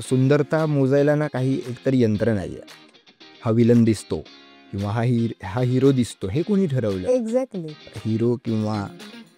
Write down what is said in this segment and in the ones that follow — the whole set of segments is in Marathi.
सुंदरता मोजायला ना काही एकतर यंत्र नाही आहे. हा विलन दिसतो किंवा हा हिरो दिसतो हे कोणी ठरवलं? एक्झॅक्टली. हिरो किंवा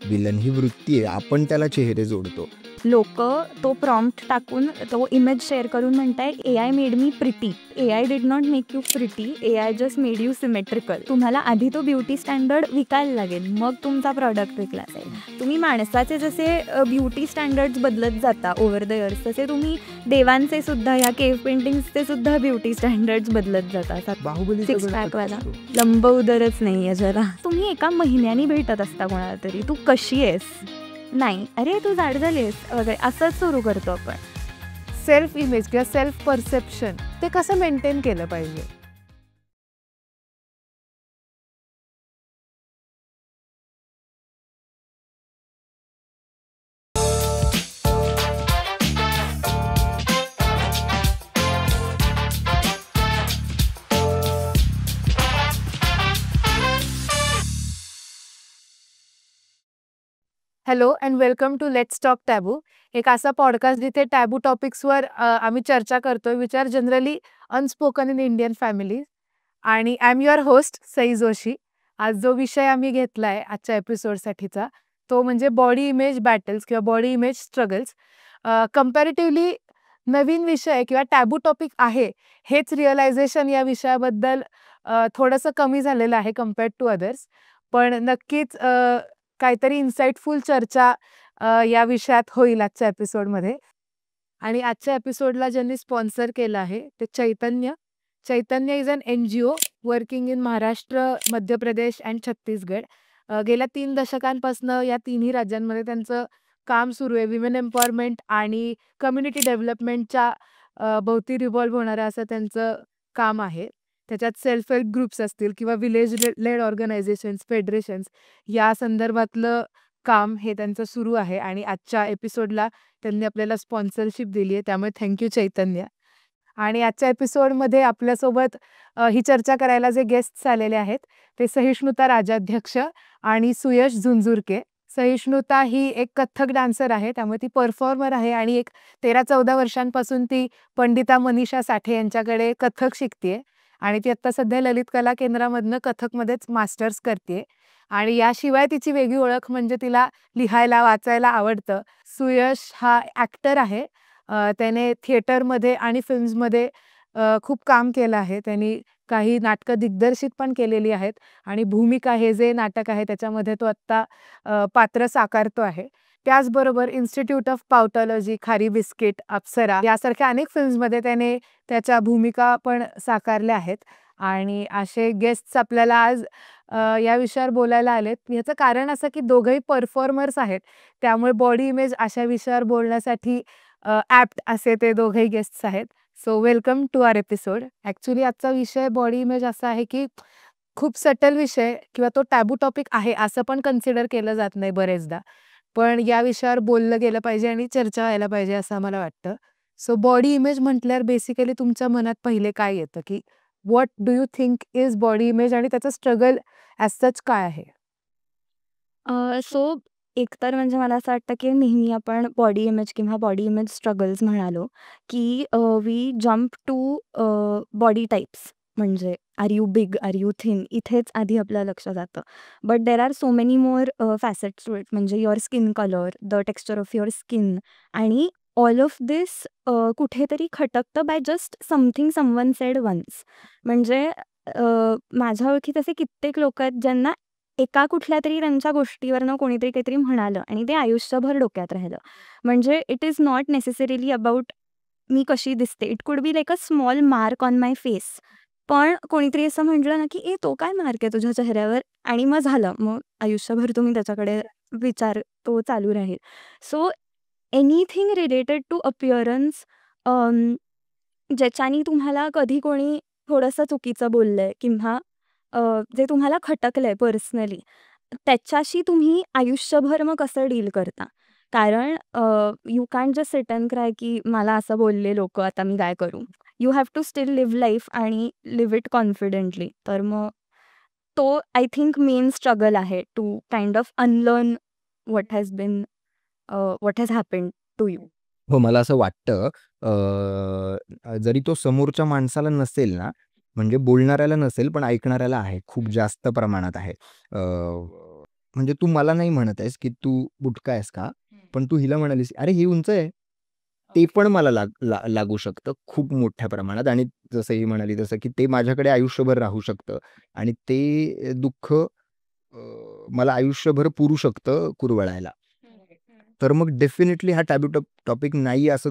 विलन ही वृत्ती आहे, आपण त्याला चेहरे जोडतो. लोक तो प्रॉम्प्ट टाकून तो इमेज शेअर करून म्हणताय AI made me pretty. AI did not make you pretty, AI just made you symmetrical. तुम्हाला आधी तो ब्युटी स्टँडर्ड विकायला लागेल, मग तुमचा प्रॉडक्ट विकला जाईल. तुम्ही माणसाचे जसे ब्युटी स्टँडर्ड्स बदलत जाता ओव्हर द इयर्स, तसे तुम्ही देवांचे सुद्धा, ह्या केव्ह पेंटिंग्सचे सुद्धा ब्युटी स्टँडर्ड्स बदलत जातात. बाहुबली सिक्स पॅक वाला लंब उदरच नाही आहे जरा. तुम्ही एका महिन्यानी भेटत असता कोणाला तरी, तू कशी आहेस, नाही अरे तू जाड झालीस वगैरे, असंच सुरू करतो आपण. सेल्फ इमेज किंवा सेल्फ परसेप्शन ते कसं मेंटेन केलं पाहिजे? Hello and welcome to let's talk taboo, एक असा पॉडकास्ट जिथे टॅबू टॉपिक्सवर आम्ही चर्चा करतोय, which are generally unspoken in Indian families. आणि I am your host Sai Joshi. आज जो विषय आम्ही घेतलाय आजच्या एपिसोडसाठीचा तो म्हणजे बॉडी इमेज बॅटल्स किंवा बॉडी इमेज स्ट्रगल्स. कम्पॅरेटिव्हली नवीन विषय किंवा टॅबू टॉपिक आहे, हेच रिअलायझेशन या विषयाबद्दल थोडंसं कमी झालेलं आहे कम्पेअर्ड टू अदर्स. पण नक्कीच काहीतरी इन्साइटफुल चर्चा या विषयात होईल आजच्या एपिसोडमध्ये. आणि आजच्या एपिसोडला ज्यांनी स्पॉन्सर केलं आहे ते Chaitanya. Chaitanya is an NGO working in Maharashtra, Madhya Pradesh and Chhattisgarh. गेल्या 3 दशकांपासून या तिन्ही राज्यांमध्ये त्यांचं काम सुरू आहे. विमेन एम्पॉवरमेंट आणि कम्युनिटी डेव्हलपमेंटच्या भोवती रिव्हॉल्व्ह होणारं असं त्यांचं काम आहे. त्याच्यात सेल्फ हेल्प ग्रुप्स असतील किंवा विलेज लेड ऑर्गनायझेशन्स, फेडरेशन्स या संदर्भातलं काम हे त्यांचं सुरू आहे. आणि आजच्या एपिसोडला त्यांनी आपल्याला स्पॉन्सरशिप दिली आहे, त्यामुळे थँक्यू चैतन्य. आणि आजच्या एपिसोडमध्ये आपल्यासोबत ही चर्चा करायला जे गेस्ट्स आलेले आहेत ते सहिष्णुता राजाध्यक्ष आणि सुयश झुंझुरके. सहिष्णुता ही एक कथ्थक डान्सर आहे, त्यामुळे ती परफॉर्मर आहे आणि एक 13-14 वर्षांपासून ती पंडिता मनीषा साठे यांच्याकडे कथ्थक शिकते आणि ती आत्ता सध्या ललित कला केंद्रामधनं कथकमध्येच मास्टर्स करते. आणि याशिवाय तिची वेगळी ओळख म्हणजे तिला लिहायला वाचायला आवडतं. सुयश हा ॲक्टर आहे. त्याने थिएटरमध्ये आणि फिल्म्समध्ये खूप काम केलं आहे. त्यांनी काही नाटकं दिग्दर्शित पण केलेली आहेत आणि भूमिका हे जे नाटक आहे त्याच्यामध्ये तो आत्ता पात्र साकारतो आहे. त्याचबरोबर इन्स्टिट्यूट ऑफ पावटॉलॉजी, खारी बिस्किट, अप्सरा यासारख्या अनेक फिल्म्समध्ये त्याने त्याच्या भूमिका पण साकारल्या आहेत. आणि असे गेस्ट्स आपल्याला आज या विषयावर बोलायला आलेत. ह्याचं कारण असं की दोघंही परफॉर्मर्स आहेत, त्यामुळे बॉडी इमेज अशा विषयावर बोलण्यासाठी ॲप्ट असे ते दोघंही गेस्ट्स आहेत. So welcome to our episode. Actually आजचा विषय बॉडी इमेज असा आहे की खूप सटल विषय किंवा तो टॅबू टॉपिक आहे असं पण कन्सिडर केलं जात नाही बरेचदा. पण या विषयावर बोललं गेलं पाहिजे आणि चर्चा व्हायला पाहिजे असं मला वाटतं. सो बॉडी इमेज म्हटल्यावर बेसिकली तुमच्या मनात पहिले काय येतं की what do you think is body image आणि त्याचं स्ट्रगल ॲज सच काय आहे? सो एकतर म्हणजे मला असं वाटतं की नेहमी आपण बॉडी इमेज किंवा बॉडी इमेज स्ट्रगल्स म्हणालो की we jump to body types, म्हणजे are you big, are you thin, इथेच आधी आपलं लक्ष जातं. But there are so many more facets to it, म्हणजे your skin colour, the texture of your skin, आणि ऑल ऑफ दिस कुठेतरी खटकतं by just something someone said once. म्हणजे माझ्या ओळखीत असे कित्येक लोक आहेत ज्यांना एका कुठल्या तरी त्यांच्या गोष्टीवरनं कोणीतरी काहीतरी म्हणालं आणि ते आयुष्यभर डोक्यात राहिलं. म्हणजे it is not necessarily about me कशी दिसते, it could be like a small mark on my face. पण कोणीतरी असं म्हटलं ना की तो काय मार्क आहे तुझ्या चेहऱ्यावर, आणि मग झालं, मग आयुष्यभर तुम्ही त्याच्याकडे विचार तो चालू राहील. So anything related to appearance, ज्याच्यानी तुम्हाला कधी कोणी थोडंसं चुकीचं बोललंय किंवा जे तुम्हाला खटकलंय पर्सनली, त्याच्याशी तुम्ही आयुष्यभर मग कसं डील करता. कारण you can't just sit and cry की मला असं बोलले लोक, आता मी काय करू. You have to still live life आणि लिव्ह इट कॉन्फिडेंटली. तर मग तो आय थिंक मेन स्ट्रगल आहे to kind of unlearn what has happened to you. हो, मला असं वाटतं जरी तो समोरच्या माणसाला नसेल ना, म्हणजे बोलणाऱ्याला नसेल पण ऐकणाऱ्याला आहे, खूप जास्त प्रमाणात आहे. म्हणजे तू मला नाही म्हणत आहेस की तू बुटका आहेस का, पण तू हिला म्हणालीस अरे ही उंच आहे, ते पण मला लागू शकतं खूप मोठ्या प्रमाणात. आणि जसं ही म्हणाली तसं की ते माझ्याकडे आयुष्यभर राहू शकतं आणि ते दुःख मला आयुष्यभर पुरू शकतं कुरवळायला. तर मग डेफिनेटली हा टॅबू टॉपिक नाही असं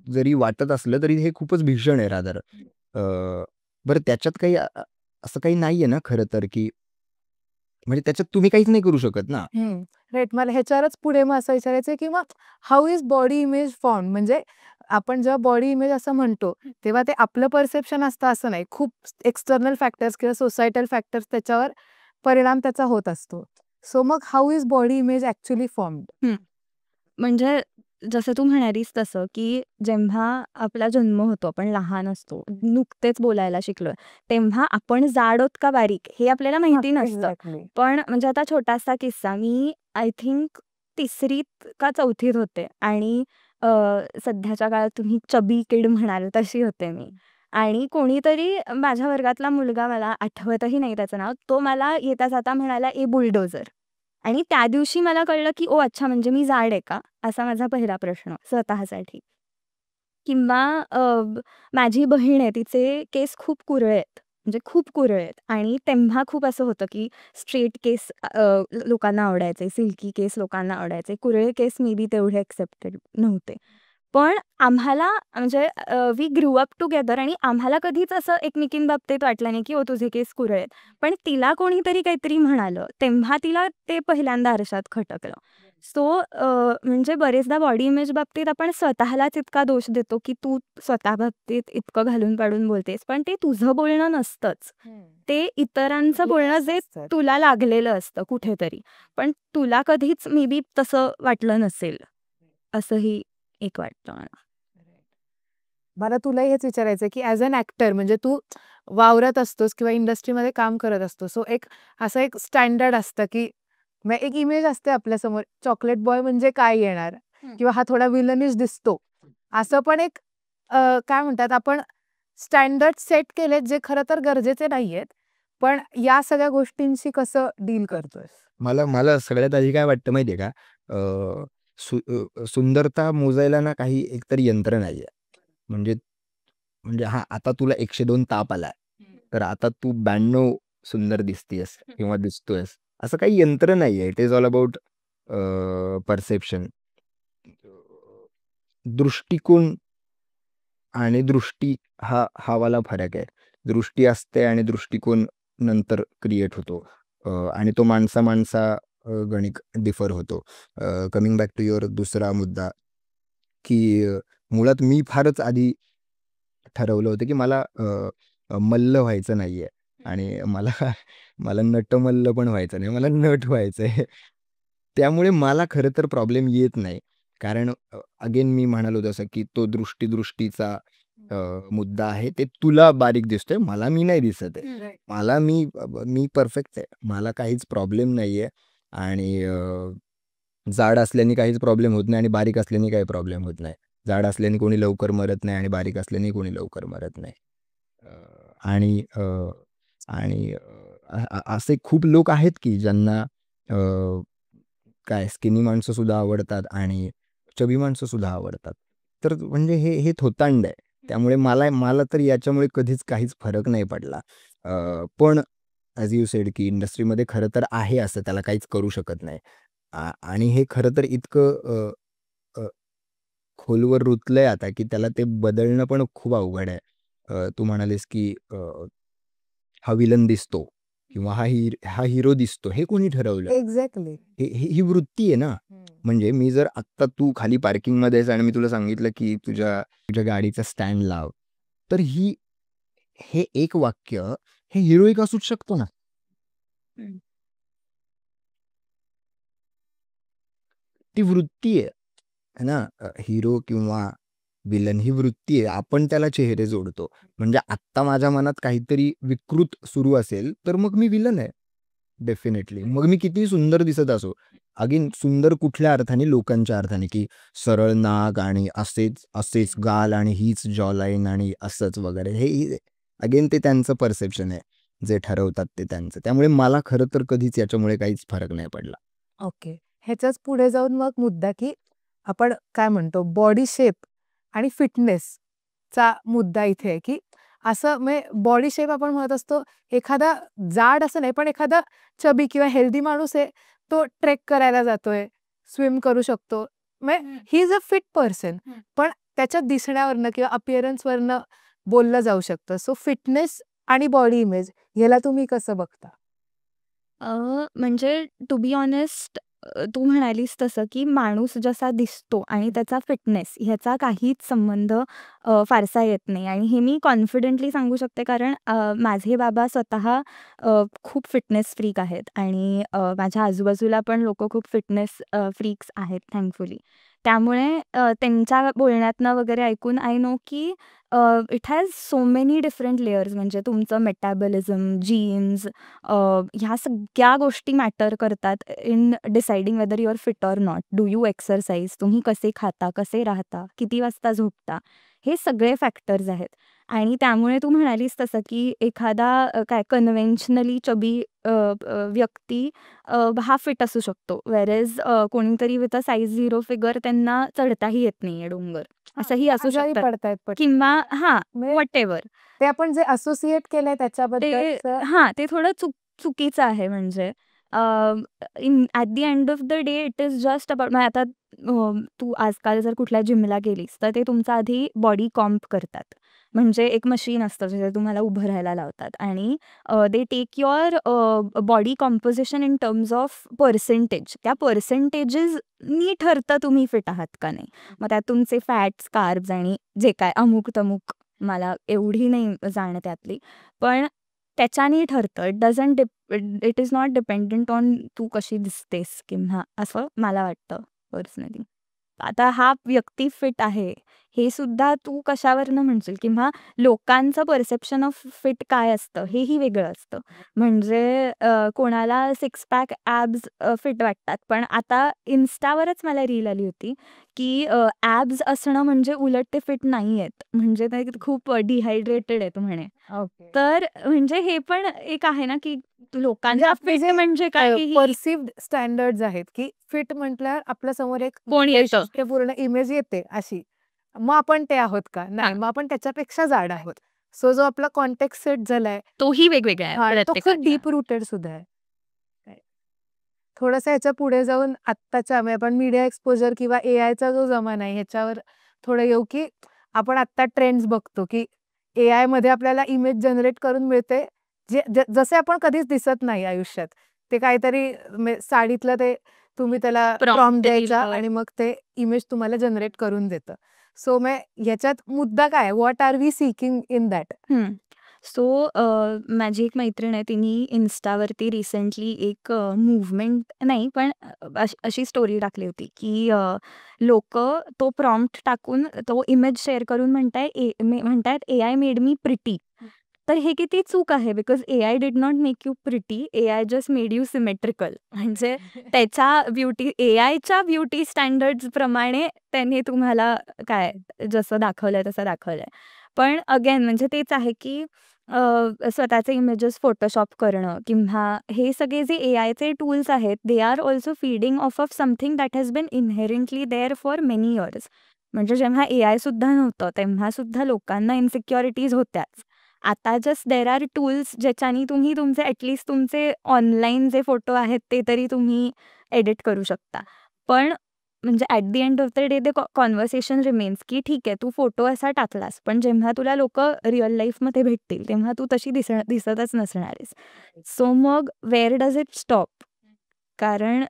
जरी वाटत असलं तरी हे खूपच भीषण आहे रादर. बरं त्याच्यात काही असं काही नाहीये ना खरं तर, की म्हणजे त्याच्यात तुम्ही काहीच नाही करू शकत ना. राईट. मला ह्याच्यावरच पुढे मग असं विचारायचंय की मग how is body image form? म्हणजे आपण जेव्हा बॉडी इमेज असं म्हणतो, तेव्हा ते आपलं परसेप्शन असतं असं नाही. खूप एक्सटर्नल फॅक्टर्स किंवा सोसायटल फॅक्टर्स त्याच्यावर परिणाम त्याचा होत असतो. सो मग how is body image actually formed? म्हणजे जसं तू म्हणालीस तसं, की जेव्हा आपला जन्म होतो, आपण लहान असतो, नुकतेच बोलायला शिकलोय, तेव्हा आपण जाड आहोत का बारीक हे आपल्याला माहिती नसतं. एक्झॅक्टली. पण म्हणजे आता छोटासा किस्सा, मी आय थिंक 3रीत का 4थीत होते आणि सध्याच्या काळात तुम्ही चबी किड म्हणाल तशी होते मी. आणि कोणीतरी माझ्या वर्गातला मुलगा, मला आठवतही नाही त्याचं नाव, तो मला येता जाता म्हणाला, "ए बुलडोझर." आणि त्या दिवशी मला कळलं, की ओ अच्छा, म्हणजे मी जाड आहे का? असा माझा पहिला प्रश्न स्वतःसाठी. किंवा माझी बहीण आहे, तिचे केस खूप कुरळे आहेत, म्हणजे खूप कुरळे आहेत आणि तेव्हा खूप असं होतं, की स्ट्रेट केस लोकांना आवडायचे, सिल्की केस लोकांना आवडायचे, कुरळे केस मे बी तेवढे एक्सेप्टेड नव्हते. पण आम्हाला म्हणजे वी ग्रू अप टुगेदर आणि आम्हाला कधीच असं एकमेकींबाबतीत वाटलं नाही, की "ओ तुझे केस कुरळे आहेत." पण तिला कोणीतरी काहीतरी म्हणालं, तेव्हा तिला ते पहिल्यांदा आरशात खटकलं. सो म्हणजे बरेचदा बॉडी इमेज बाबतीत आपण स्वतःलाच इतका दोष देतो, की तू स्वतः बाबतीत इतकं घालून पाडून बोलतेस, पण ते तुझं बोलणं नसतंच. ते इतरांचं बोलणं जे तुला लागलेलं असतं कुठेतरी. पण तुला कधीच मे बी तसं वाटलं नसेल, असंही एक वाटतं मला. मला तुलाही हेच विचारायचं की ॲज अन ॲक्टर म्हणजे तू वावरत असतोस किंवा इंडस्ट्रीमध्ये काम करत असतो. सो असं एक स्टँडर्ड असतं की एक इमेज असते आपल्यासमोर, चॉकलेट बॉय म्हणजे काय येणार किंवा हा थोडा विलनिश दिसतो. असं पण एक काय म्हणतात आपण स्टँडर्ड सेट केलेत जे खरं तर गरजेचे नाहीयेत. पण या सगळ्या गोष्टींशी कसं डील करतोयस? मला मला सगळ्यात आधी काय वाटतं माहिती आहे का? सुंदरता मोजायला ना काही एकतर यंत्र नाहीये. म्हणजे म्हणजे हां, आता तुला 102 ताप आलाय, तर आता तू 92 सुंदर दिसतीयेस किंवा दिसतोयस. असं काही यंत्र नाहीये. It is all about perception. दृष्टिकोन आणि दृष्टी हा वाला फरक आहे. दृष्टी असते आणि दृष्टिकोन नंतर क्रिएट होतो. आणि तो माणसा गणिक डिफर होतो. कमिंग बॅक टू युअर दुसरा मुद्दा, की मुळात मी फारच आधी ठरवलं होतं, की मला मल्ल व्हायचं नाहीये आणि मला मला नटमल्ल पण व्हायचं नाही. मला नट व्हायचंय. त्यामुळे मला खरं तर प्रॉब्लेम येत नाही. कारण अगेन मी म्हणालो तसं, की तो दृष्टीचा मुद्दा आहे. ते तुला बारीक दिसतोय, मला मी नाही दिसत आहे. मला मी परफेक्ट आहे. मला काहीच प्रॉब्लेम नाहीये आणि जाड असल्याने काहीच प्रॉब्लेम होत नाही आणि बारीक असल्याने काही प्रॉब्लेम होत नाही. जाड असल्याने कोणी लवकर मरत नाही आणि बारीक असल्याने कोणी लवकर मरत नाही. आणि आणि असे खूप लोक आहेत की ज्यांना काय स्किनी माणसं सुद्धा आवडतात आणि चबी माणसं सुद्धा आवडतात. तर म्हणजे हे थोतांड आहे. त्यामुळे मला तर याच्यामुळे कधीच काहीच फरक नाही पडला. पण ॲज यू सेड की इंडस्ट्रीमध्ये खरं तर आहे असं, त्याला काहीच करू शकत नाही. आणि हे खरं तर इतकं खोलवर रुतलंय आता, की त्याला ते बदलणं पण खूप अवघड आहे. तू म्हणालीस की हा विलन दिसतो किंवा हा हिरो दिसतो, हे कोणी ठरवलं? एक्झॅक्टली. ही वृत्ती आहे ना. म्हणजे मी जर आत्ता तू खाली पार्किंगमध्ये आहेस आणि मी तुला सांगितलं की तुझ्या गाडीचा स्टँड लाव, तर हे एक वाक्य हे हिरोईक असूच शकतो ना. ती वृत्ती आहे. है ना? हिरो किंवा विलन ही वृत्ती आहे. आपण त्याला चेहरे जोडतो. म्हणजे आत्ता माझ्या मनात काहीतरी विकृत सुरू असेल, तर मग मी विलन आहे. डेफिनेटली. मग मी किती सुंदर दिसत असो, अगेन सुंदर कुठल्या अर्थाने, लोकांच्या अर्थाने, की सरळ नाक आणि असेच असेच गाल आणि हीच जॉ लाईन आणि असंच वगैरे, हे अगेन ते त्यांचं परसेप्शन आहे, जे ठरवतात ते त्यांचं. त्यामुळे मला खरं तर कधीच याच्यामुळे काहीच फरक नाही पडला. ओके. ह्याच्याच पुढे जाऊन मग मुद्दा, की आपण काय म्हणतो बॉडी शेप आणि फिटनेसचा मुद्दा इथे आहे, की असं म्हणजे बॉडी शेप आपण म्हणत असतो, एखादा जाड असं नाही, पण एखादा चबी किंवा हेल्दी माणूस आहे, तो ट्रेक करायला जातोय, स्विम करू शकतो. म्हणजे he is a fit person. पण त्याच्या दिसण्यावरनं किंवा अपिअरन्सवरनं बोललं जाऊ शकतं. सो फिटनेस आणि बॉडी इमेज ह्याला तुम्ही कसं बघता? म्हणजे टू बी ऑनेस्ट, तू म्हणालीस तसं, की माणूस जसा दिसतो आणि त्याचा फिटनेस ह्याचा काहीच संबंध फारसा येत नाही. आणि हे मी कॉन्फिडेंटली सांगू शकते, कारण माझे बाबा स्वतः खूप फिटनेस फ्रीक आहेत आणि माझ्या आजूबाजूला पण लोकं खूप फिटनेस फ्रीक्स आहेत थँकफुली. त्यामुळे त्यांच्या बोलण्यातनं वगैरे ऐकून आय नो की it has so many different layers. म्हणजे तुमचं मेटाबॉलिझम, जीन्स, ह्या सगळ्या गोष्टी मॅटर करतात in deciding whether you are fit or not. Do you exercise, तुम्ही कसे खाता, कसे राहता, किती वाजता झोपता, हे सगळे फॅक्टर्स आहेत. आणि त्यामुळे तू म्हणालीस तसं, की एखादा काय कन्व्हेन्शनली चबी व्यक्ती हा फिट असू शकतो, व्हेरेज कोणीतरी विथ अ साईज 0 फिगर त्यांना चढताही येत नाहीये डोंगर, असंही असू आजारी शकतं. पडतायत पण किंवा हां, म्हणजे व्हॉटेव्हर. ते आपण जे असोसिएट केलंय ते त्याच्याबद्दलचं हां, ते थोडं चुकीचं आहे. म्हणजे at the end of the day it is just about. मग आता तू आजकाल जर कुठल्या जिमला गेलीस, तर ते तुमचं आधी बॉडी कॉम्प करतात. म्हणजे एक मशीन असतं, जिथे तुम्हाला उभं राहायला लावतात आणि they take your body composition in terms of percentage. त्या पर्सेंटेजेसनी ठरतं तुम्ही फिट आहात का नाही. मग त्यात तुमचे फॅट्स, कार्ब्स आणि जे काय अमुक-तमुक, मला एवढी नाही जाण त्यातली. पण त्याच्याने ठरतं. It is not dependent on तू कशी दिसतेस किंवा असं मला वाटतं पर्सनली. आता हा व्यक्ती फिट आहे, हे सुद्धा तू कशावरनं म्हणशील किंवा लोकांचं परसेप्शन ऑफ फिट काय असतं हेही वेगळं असतं. म्हणजे कोणाला सिक्स पॅक ॲब्स फिट वाटतात. पण आता इन्स्टावरच मला रील आली होती, की ॲब्स असणं म्हणजे उलट ते फिट नाही आहेत. म्हणजे ते खूप डिहायड्रेटेड आहेत म्हणे. ओके. तर म्हणजे हे पण एक आहे ना, की लोकांना आपले फिट जे म्हणजे काय हेही परसिव्ड स्टँडर्ड्स आहेत, की फिट म्हटल्यावर आपल्या समोर एक कोण येतं. वैशिष्ट्यपूर्ण इमेज येते अशी. मग आपण ते आहोत का? नाही, हां. मग आपण त्याच्यापेक्षा जाड आहोत. सो जो आपला कॉन्टेक्स्ट सेट झालाय तोही वेगवेगळा आहे हां, तो खूप प्रत्येकाचा. डीप रूटेड सुद्धा आहे. काय थोडंसं ह्याच्या पुढे जाऊन आत्ताच्या म्हणजे आपण मीडिया एक्सपोजर किंवा एआयचा जो जमाना आहे ह्याच्यावर थोडं येऊ, की आपण आत्ता ट्रेंड्स बघतो, की एआयमध्ये आपल्याला इमेज जनरेट करून मिळते, जसे आपण कधीच दिसत नाही आयुष्यात. ते काहीतरी साडीतलं ते तुम्ही त्याला प्रॉम्प्ट प्रॉम्प्ट द्यायचा दिलं. आणि मग ते इमेज तुम्हाला जनरेट करून देतं. सो मग ह्याच्यात मुद्दा काय? What are we seeking in that? So माझी एक मैत्रीण आहे, तिने इन्स्टावरती रिसेंटली एक मूव्हमेंट नाही, पण अशी स्टोरी टाकली होती, की लोकं तो प्रॉम्प्ट टाकून तो इमेज शेअर करून म्हणतायत एआय मेड मी प्रिटी. तर हे किती चूक आहे, because AI did not make you pretty, AI just made you symmetrical. म्हणजे त्याच्या एआयच्या ब्युटी स्टँडर्ड्स प्रमाणे त्याने तुम्हाला काय जसं दाखवलंय तसं दाखवलंय. पण अगेन म्हणजे तेच आहे, की स्वतःचे इमेजेस फोटोशॉप करणं किंवा हे सगळे जे एआयचे टूल्स आहेत, they are also feeding off something that has been inherently there for many years. म्हणजे जेव्हा एआय सुद्धा नव्हतं, तेव्हा सुद्धा लोकांना इन्सिक्युरिटीज होत्याच. आता जस्ट देअर आर टूल्स ज्याच्यानी तुम्ही तुमचे ॲटलीस्ट तुमचे ऑनलाईन जे फोटो आहेत ते तरी तुम्ही एडिट करू शकता. पण म्हणजे at the end of the day conversation remains, की ठीक आहे, तू फोटो असा टाकलास, पण जेव्हा तुला लोकं रिअल लाईफमध्ये भेटतील, तेव्हा तू तशी दिसतच नसणार आहेस. सो मग वेअर डज इट स्टॉप? कारण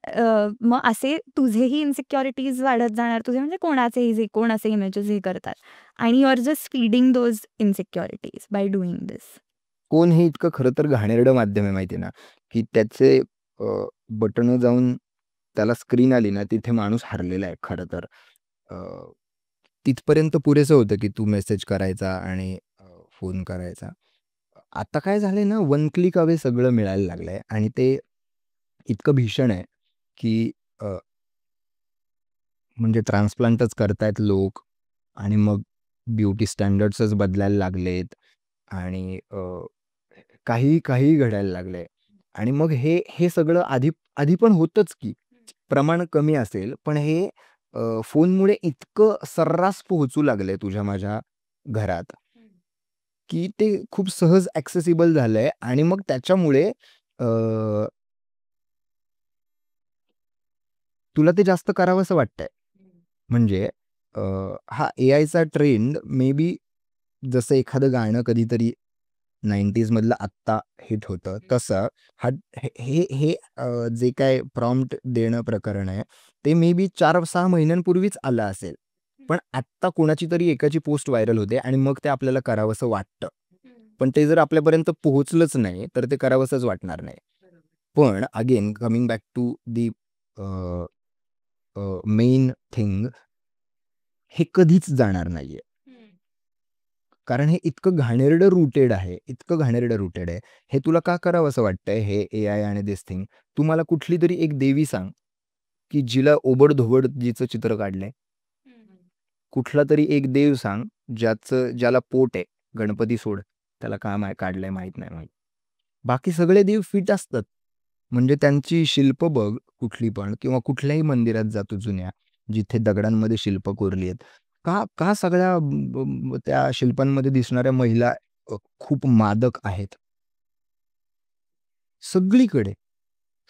मग असे तुझेही इन्सिक्युरिटीज वाढत जाणार, तुझे म्हणजे कोण असे इमेजेस हे करतात आणि you are just feeding those insecurities by doing this. Phone हे इतकं खरं तर घाणेरडं माध्यम आहे माहिती आहे ना, की त्याचे बटणं जाऊन त्याला स्क्रीन आली ना, तिथे माणूस हरलेला आहे खरं तर. तिथपर्यंत पुरेसं होतं, की तू मेसेज करायचा आणि फोन करायचा. आता काय झालंय ना, वन क्लिक अवे सगळं मिळायला लागलंय आणि ते इतकं भीषण आहे की म्हणजे ट्रान्सप्लांटच करतायत लोक आणि मग ब्युटी स्टँडर्ड्सच बदलायला लागलेत आणि काही काही घडायला लागलंय. आणि मग हे हे सगळं आधी पण होतंच की प्रमाण कमी असेल, पण हे फोनमुळे इतकं सर्रास पोहोचू लागलंय तुझ्या माझ्या घरात की ते खूप सहज ॲक्सेसिबल झालंय आणि मग त्याच्यामुळे अ, तुला ते जास्त करावंसं वाटतंय. म्हणजे हा एआयचा ट्रेंड मे बी जसं एखादं गाणं कधीतरी 90s मधलं आत्ता हिट होतं, तसं हा हे हे हे जे काय प्रॉम्प्ट देणं प्रकरण आहे, ते मे बी 4-6 महिन्यांपूर्वीच आलं असेल. पण आत्ता कोणाची तरी एकाची पोस्ट व्हायरल होते आणि मग ते आपल्याला करावंसं वाटतं. पण ते जर आपल्यापर्यंत पोहोचलंच नाही, तर ते करावंसंच वाटणार नाही. पण again coming back to the main thing, हे कधीच जाणार नाहीये. कारण हे इतकं घाणेरडं रूटेड आहे, इतकं घाणेरडं रूटेड आहे. हे तुला का करावंसं वाटतंय हे एआय आणि दिस थिंग? तू मला कुठली तरी एक देवी सांग, की जिला ओबड-धोबड जिचं चित्र काढलंय. कुठला तरी एक देव सांग, ज्याला पोट आहे. गणपती सोड, त्याला का काढलंय माहीत नाही माहीत. बाकी सगळे देव फिट असतात. म्हणजे त्यांची शिल्प बघ कुठली पण किंवा कुठल्याही मंदिरात जा तू जुन्या, जिथे दगडांमध्ये शिल्प कोरली आहेत. का का सगळ्या त्या शिल्पांमध्ये दिसणाऱ्या महिला खूप मादक आहेत? सगळीकडे.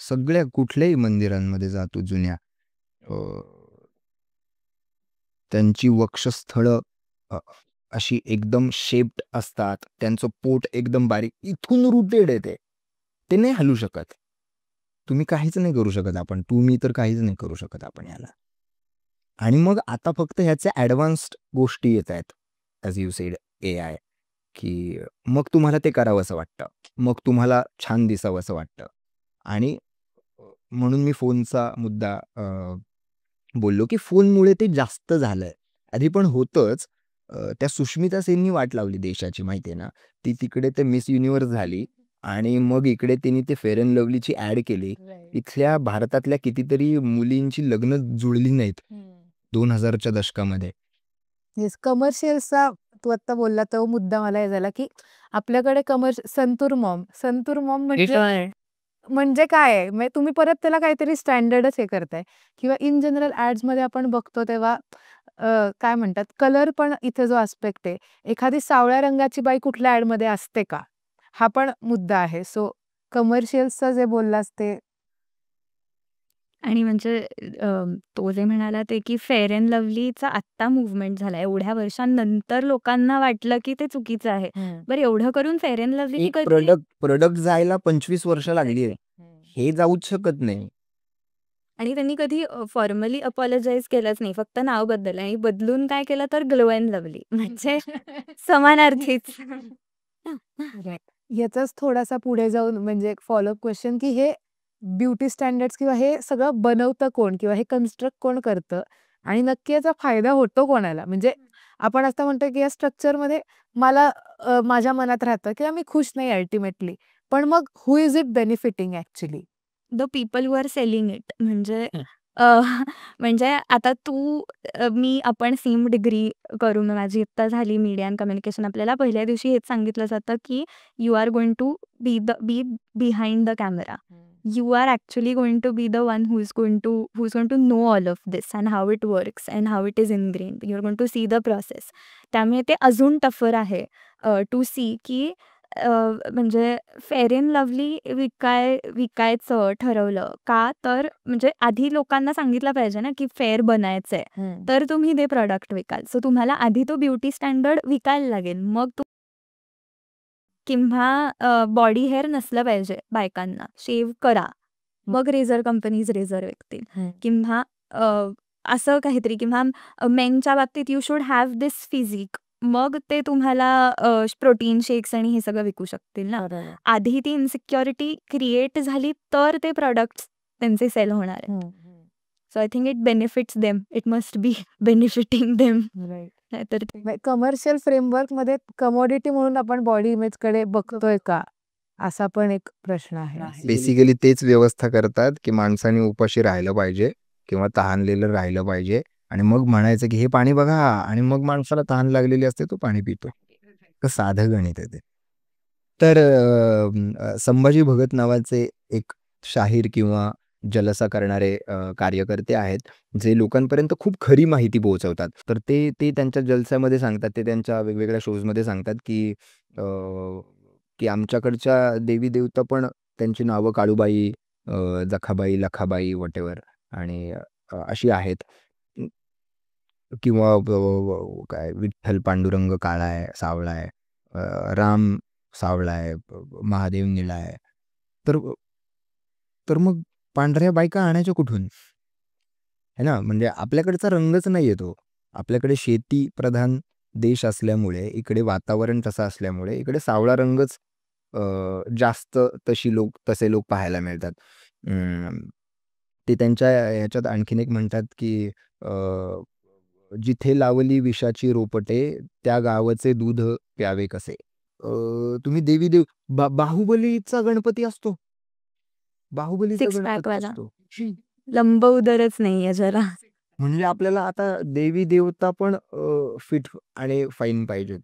सगळ्या कुठल्याही मंदिरांमध्ये जा तू जुन्या, त्यांची वक्षस्थळं अशी एकदम शेप्ड असतात. त्यांचं पोट एकदम बारीक. इथून रूटेड आहे ते. ते नाही हलू शकत. तुम्ही काहीच नाही करू शकत आपण. मी तर काहीच नाही करू शकत आपण याला. आणि मग आता फक्त ह्याच्या ॲडव्हान्स्ड गोष्टी येत आहेत. ॲज यू सेड एआय, की मग तुम्हाला ते करावंसं वाटतं. मग तुम्हाला छान दिसावंसं वाटतं. आणि म्हणून मी फोनचा मुद्दा बोललो, की फोनमुळे ते जास्त झालंय. आधी पण होतंच. त्या सुष्मिता सेननी वाट लावली देशाची माहिती आहे ना. ती तिकडे ते मिस युनिव्हर्स झाली आणि मग इकडे तिने ते फेअर अँड लव्हलीची ॲड केली. इथल्या भारतातल्या कितीतरी मुलींची लग्न जुळली नाहीत 2000च्या दशकामध्ये. येस, कमर्शियल्सचा तू आता बोलला तो मुद्दा मला हे झाला, की आपल्याकडे संतूर मॉम म्हणजे काय आहे? म्हणजे तुम्ही परत त्याला काहीतरी स्टँडर्डच हे करताय किंवा इन जनरल ॲड्समध्ये आपण बघतो तेव्हा काय म्हणतात, कलर पण इथे जो आस्पेक्ट आहे, एखादी सावळ्या रंगाची बाई कुठल्या ॲडमध्ये असते का? हा पण मुद्दा आहे. सो कमर्शियल्सचं जे बोललास ते आणि म्हणजे तो जे म्हणाला ते की फेअर अँड लव्हलीचा आत्ता मूव्हमेंट झाला. एवढ्या वर्षांनंतर लोकांना वाटलं की ते चुकीचं आहे. बरं एवढं करून फेअर अँड लव्हलीची एक प्रोडक्ट जायला 25 वर्ष लागली आहे. हे जाऊच शकत नाही. आणि त्यांनी कधी फॉर्मली अपॉलॉजाइज केलंच नाही. फक्त नाव बदललं आणि बदलून काय केलं तर ग्लो अँड लव्हली म्हणजे समानार्थीच. याचाच थोडासा पुढे जाऊन म्हणजे एक फॉलोअप क्वेश्चन, की हे ब्युटी स्टँडर्ड्स किंवा हे सगळं बनवतं कोण किंवा हे कन्स्ट्रक्ट कोण करतं आणि नक्की याचा फायदा होतो कोणाला? म्हणजे आपण असं म्हणतो, की या स्ट्रक्चरमध्ये मला माझ्या मनात राहतं, की मी खुश नाही अल्टिमेटली. पण मग who is it benefiting actually? The people who are selling it. म्हणजे म्हणजे आता आपण सेम डिग्री करून माझी आत्ता झाली मीडिया अँड कम्युनिकेशन. आपल्याला पहिल्या दिवशी हेच सांगितलं जातं, की you are going to be behind the camera. You are actually going to be the one who's going to know all of this and how it works and how it is ingrained. You're going to see the process. त्यामुळे ते अजून टफर आहे टू सी की म्हणजे फेअर अँड लव्हली विकायचं ठरवलं का? तर म्हणजे आधी लोकांना सांगितलं पाहिजे ना की फेअर बनायचंय, तर तुम्ही ते प्रॉडक्ट विकाल. सो तुम्हाला आधी तो ब्युटी स्टँडर्ड विकायला लागेल. मग किंवा बॉडी हेअर नसलं पाहिजे बायकांना, शेव करा. मग रेझर कंपनीज रेझर विकतील किंवा असं काहीतरी किंवा मेनच्या बाबतीत you should have this physique. मग ते तुम्हाला प्रोटीन शेक्स आणि हे सगळं विकू शकतील ना. आधी ती इन्सिक्युरिटी क्रिएट झाली तर ते प्रॉडक्ट्स त्यांचे सेल होणार आहेत. So I think it benefits them. It must be benefiting them. Commercial framework मध्ये कमोडिटी म्हणून आपण बॉडी इमेजकडे बघतोय का? असा पण एक प्रश्न आहे. बेसिकली तेच व्यवस्था करतात की माणसाने उपाशी राहिलं पाहिजे किंवा तहानलेलं राहिलं पाहिजे आणि मग म्हणायचं की हे पाणी बघा, आणि मग माणसाला तहान लागलेली असते, तो पाणी पितो. साधं गणित आहे ते. तर संभाजी भगत नावाचे एक शाहीर किंवा जलसा करणारे कार्यकर्ते आहेत, जे लोकांपर्यंत खूप खरी माहिती पोहोचवतात. तर ते ते त्यांच्या जलस्यामध्ये सांगतात, ते त्यांच्या वेगवेगळ्या शोजमध्ये सांगतात की अ, की आमच्याकडच्या देवी देवता पण त्यांची नावं काळूबाई, जखाबाई, लखाबाई, व्हॉटेव्हर आणि अशी आहेत. किंवा काय विठ्ठल पांडुरंग काळा आहे, सावळा आहे, राम सावळा आहे, महादेव निळा आहे. तर तर मग पांढऱ्या बायका आणायच्या कुठून? है ना? म्हणजे आपल्याकडचा रंगच नाहीये तो. आपल्याकडे शेती प्रधान देश असल्यामुळे, इकडे वातावरण तसं असल्यामुळे इकडे सावळा रंगच जास्त तसे लोक पाहायला मिळतात. अं, ते त्यांच्या ह्याच्यात आणखीन एक म्हणतात की जिथे लावली विषाची रोपटे, त्या गावाचे दूध प्यावे कसे. तुम्ही देवी देव बाहुबलीचा गणपती असतो. बाहुबलीचा सिक्स पॅक गणपती वाला. असतो. लंब उदरच नाहीये जरा. म्हणजे आपल्याला आता देवी देवता पण फिट आणि फाईन पाहिजेत.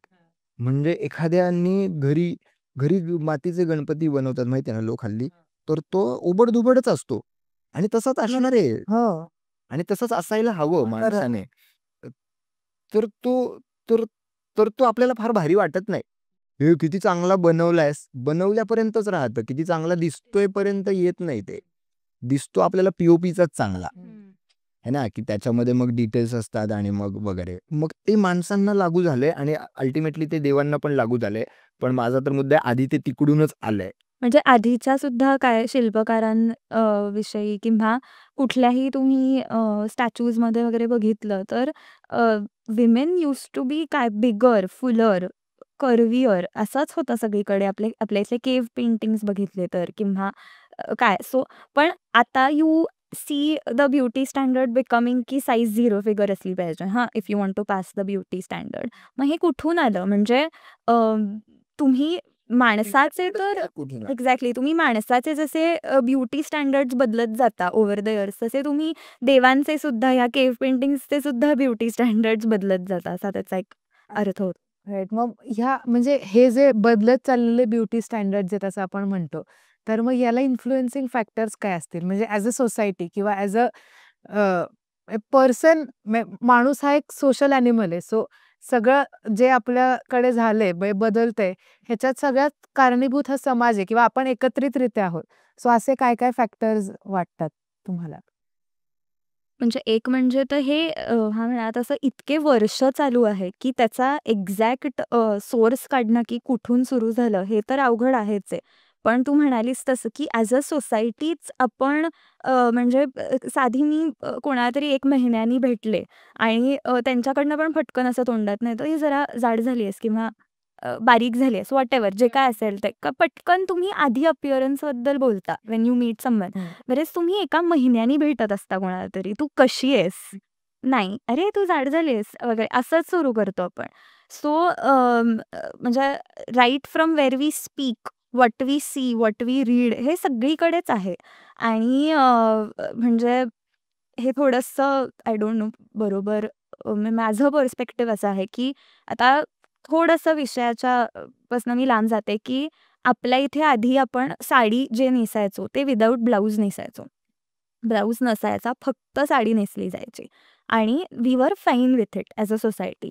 म्हणजे एखाद्यानी घरी घरी मातीचे गणपती बनवतात माहिती आहे ना लोक हल्ली, तर तो ओबड-धोबडच असतो आणि तसाच असणार आहे हो. आणि तसंच असायला हवं खरं. माणसाने. तर तो तर तर तो आपल्याला फार भारी वाटत नाही. हे किती चांगला बनवलायस, बनवल्यापर्यंतच राहतं. किती चांगला दिसतोय पर्यंत येत नाही ते. दिसतो आपल्याला पी-ओ-पीचाच चांगला. है ना, की त्याच्यामध्ये मग डिटेल्स असतात आणि मग वगैरे. मग ते माणसांना लागू झालंय आणि अल्टिमेटली ते देवांना पण लागू झालंय. पण माझा तर मुद्दा आहे, आधी ते तिकडूनच आलंय. म्हणजे आधीच्या सुद्धा काय विषयी किंवा कुठल्याही तुम्ही स्टॅच्यूजमध्ये वगैरे बघितलं तर विमेन यूज्ड टू बी काय बिगर, फुलर, कर्व्हियर असाच होता सगळीकडे. आपल्या इथले केव्ह पेंटिंग्स बघितले तर किंवा काय सो पण आता you see the beauty standard becoming की साईज 0 फिगर असली पाहिजे. हां, if you want to pass the beauty standard. मग हे कुठून आलं? म्हणजे तुम्ही माणसाचे तर कुठून आलं? एक्झॅक्टली तुम्ही माणसाचे जसे ब्युटी स्टँडर्ड्स बदलत जाता ओव्हर द इयर्स, तसे तुम्ही देवांचे सुद्धा ह्या केव्ह पेंटिंग्सचे सुद्धा ब्युटी स्टँडर्ड्स बदलत जाता, असा त्याचा एक अर्थ होतो. राइट. मग ह्या म्हणजे हे जे बदलत चाललेले ब्युटी स्टँडर्ड्स आहेत असं आपण म्हणतो. तर मग याला इन्फ्लुएन्सिंग फॅक्टर्स काय असतील? म्हणजे ॲज अ सोसायटी किंवा ॲज अ पर्सन, माणूस हा एक सोशल ॲनिमल आहे. सो सगळं जे आपल्याकडे झालंय, बदलतंय, ह्याच्यात सगळ्यात कारणीभूत हा समाज आहे किंवा आपण एकत्रितरित्या आहोत. सो असे काय फॅक्टर्स वाटतात तुम्हाला? म्हणजे एक म्हणजे तर हे हा म्हणा तसं इतके वर्ष चालू आहे, की त्याचा एक्झॅक्ट सोर्स काढणं, की कुठून सुरू झालं हे तर अवघड आहेच आहे. पण तू म्हणालीस तसं, की ॲज अ सोसायटीच आपण म्हणजे साधी मी कोणालातरी 1 महिन्यानी भेटले आणि त्यांच्याकडनं पण फटकन असं तोंडात नाही तर "ही जरा जाड झाली आहेस" किंवा बारीक झाली आहेस, व्हॉटेव्हर जे काय असेल ते. पटकन तुम्ही आधी अपीअरन्सबद्दल बोलता व्हेन यू मीट समवन. बरेच तुम्ही एका महिन्यानी भेटत असता कोणाला तरी, "तू कशी आहेस?" नाही, "अरे तू जाड झाली आहेस" वगैरे असंच सुरू करतो आपण. सो म्हणजे right from where we speak, what we see, what we read हे सगळीकडेच आहे. आणि म्हणजे हे थोडंसं आय डोंट नो बरोबर माझं पर्स्पेक्टिव्ह असं आहे, की आता थोडंसं विषयाच्या पासून मी लांब जाते, की आपल्या इथे आधी आपण साडी जे नेसायचो ते विदाऊट ब्लाउज नेसायचो. ब्लाउज नसायचा, फक्त साडी नेसली जायची आणि we were fine with it as a society.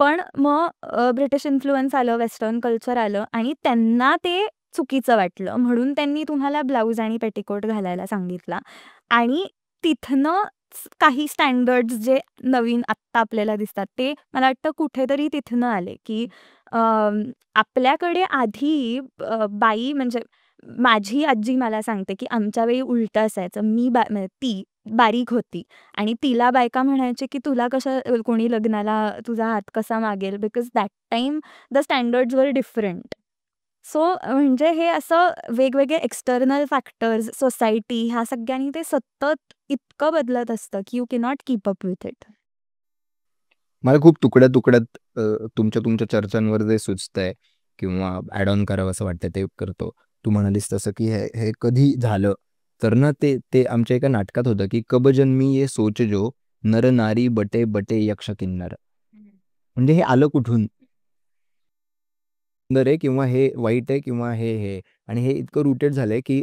पण मग ब्रिटिश इन्फ्लुअन्स आलं, वेस्टर्न कल्चर आलं आणि त्यांना ते चुकीचं वाटलं. म्हणून त्यांनी तुम्हाला ब्लाउज आणि पेटिकोट घालायला सांगितला आणि तिथनं काही स्टँडर्ड्स जे नवीन आत्ता आपल्याला दिसतात, ते मला वाटतं कुठेतरी तिथनं आले, की आपल्याकडे आधी बाई म्हणजे माझी आजी मला सांगते, की आमच्या वेळी उलटं असायचं. म्हणजे ती बारीक होती आणि तिला बायका म्हणायचे, की "तुला कोणी लग्नाला तुझा हात कसा मागेल?" Because that time the standards वर डिफरंट. सो म्हणजे हे असं वेगवेगळे एक्सटर्नल फॅक्टर्स, सोसायटी ह्या सगळ्यांनी ते सतत इतकं बदलत असतं, की you cannot keep up with it. मला खूप तुकड्यात तुमच्या चर्चांवर जे सुचतंय किंवा ॲड ऑन करावं असं वाटतं ते करतो. तू म्हणालीस तसं की हे हे कधी झालं तर ना ते ते आमच्या एका नाटकात होतं की कब जन्मी ये सोच जो नर नारी बटे बटे यक्ष किन्नर. म्हणजे हे आलं कुठून? सुंदर आहे किंवा हे वाईट आहे किंवा हे आणि हे इतकं रूटेड झालंय की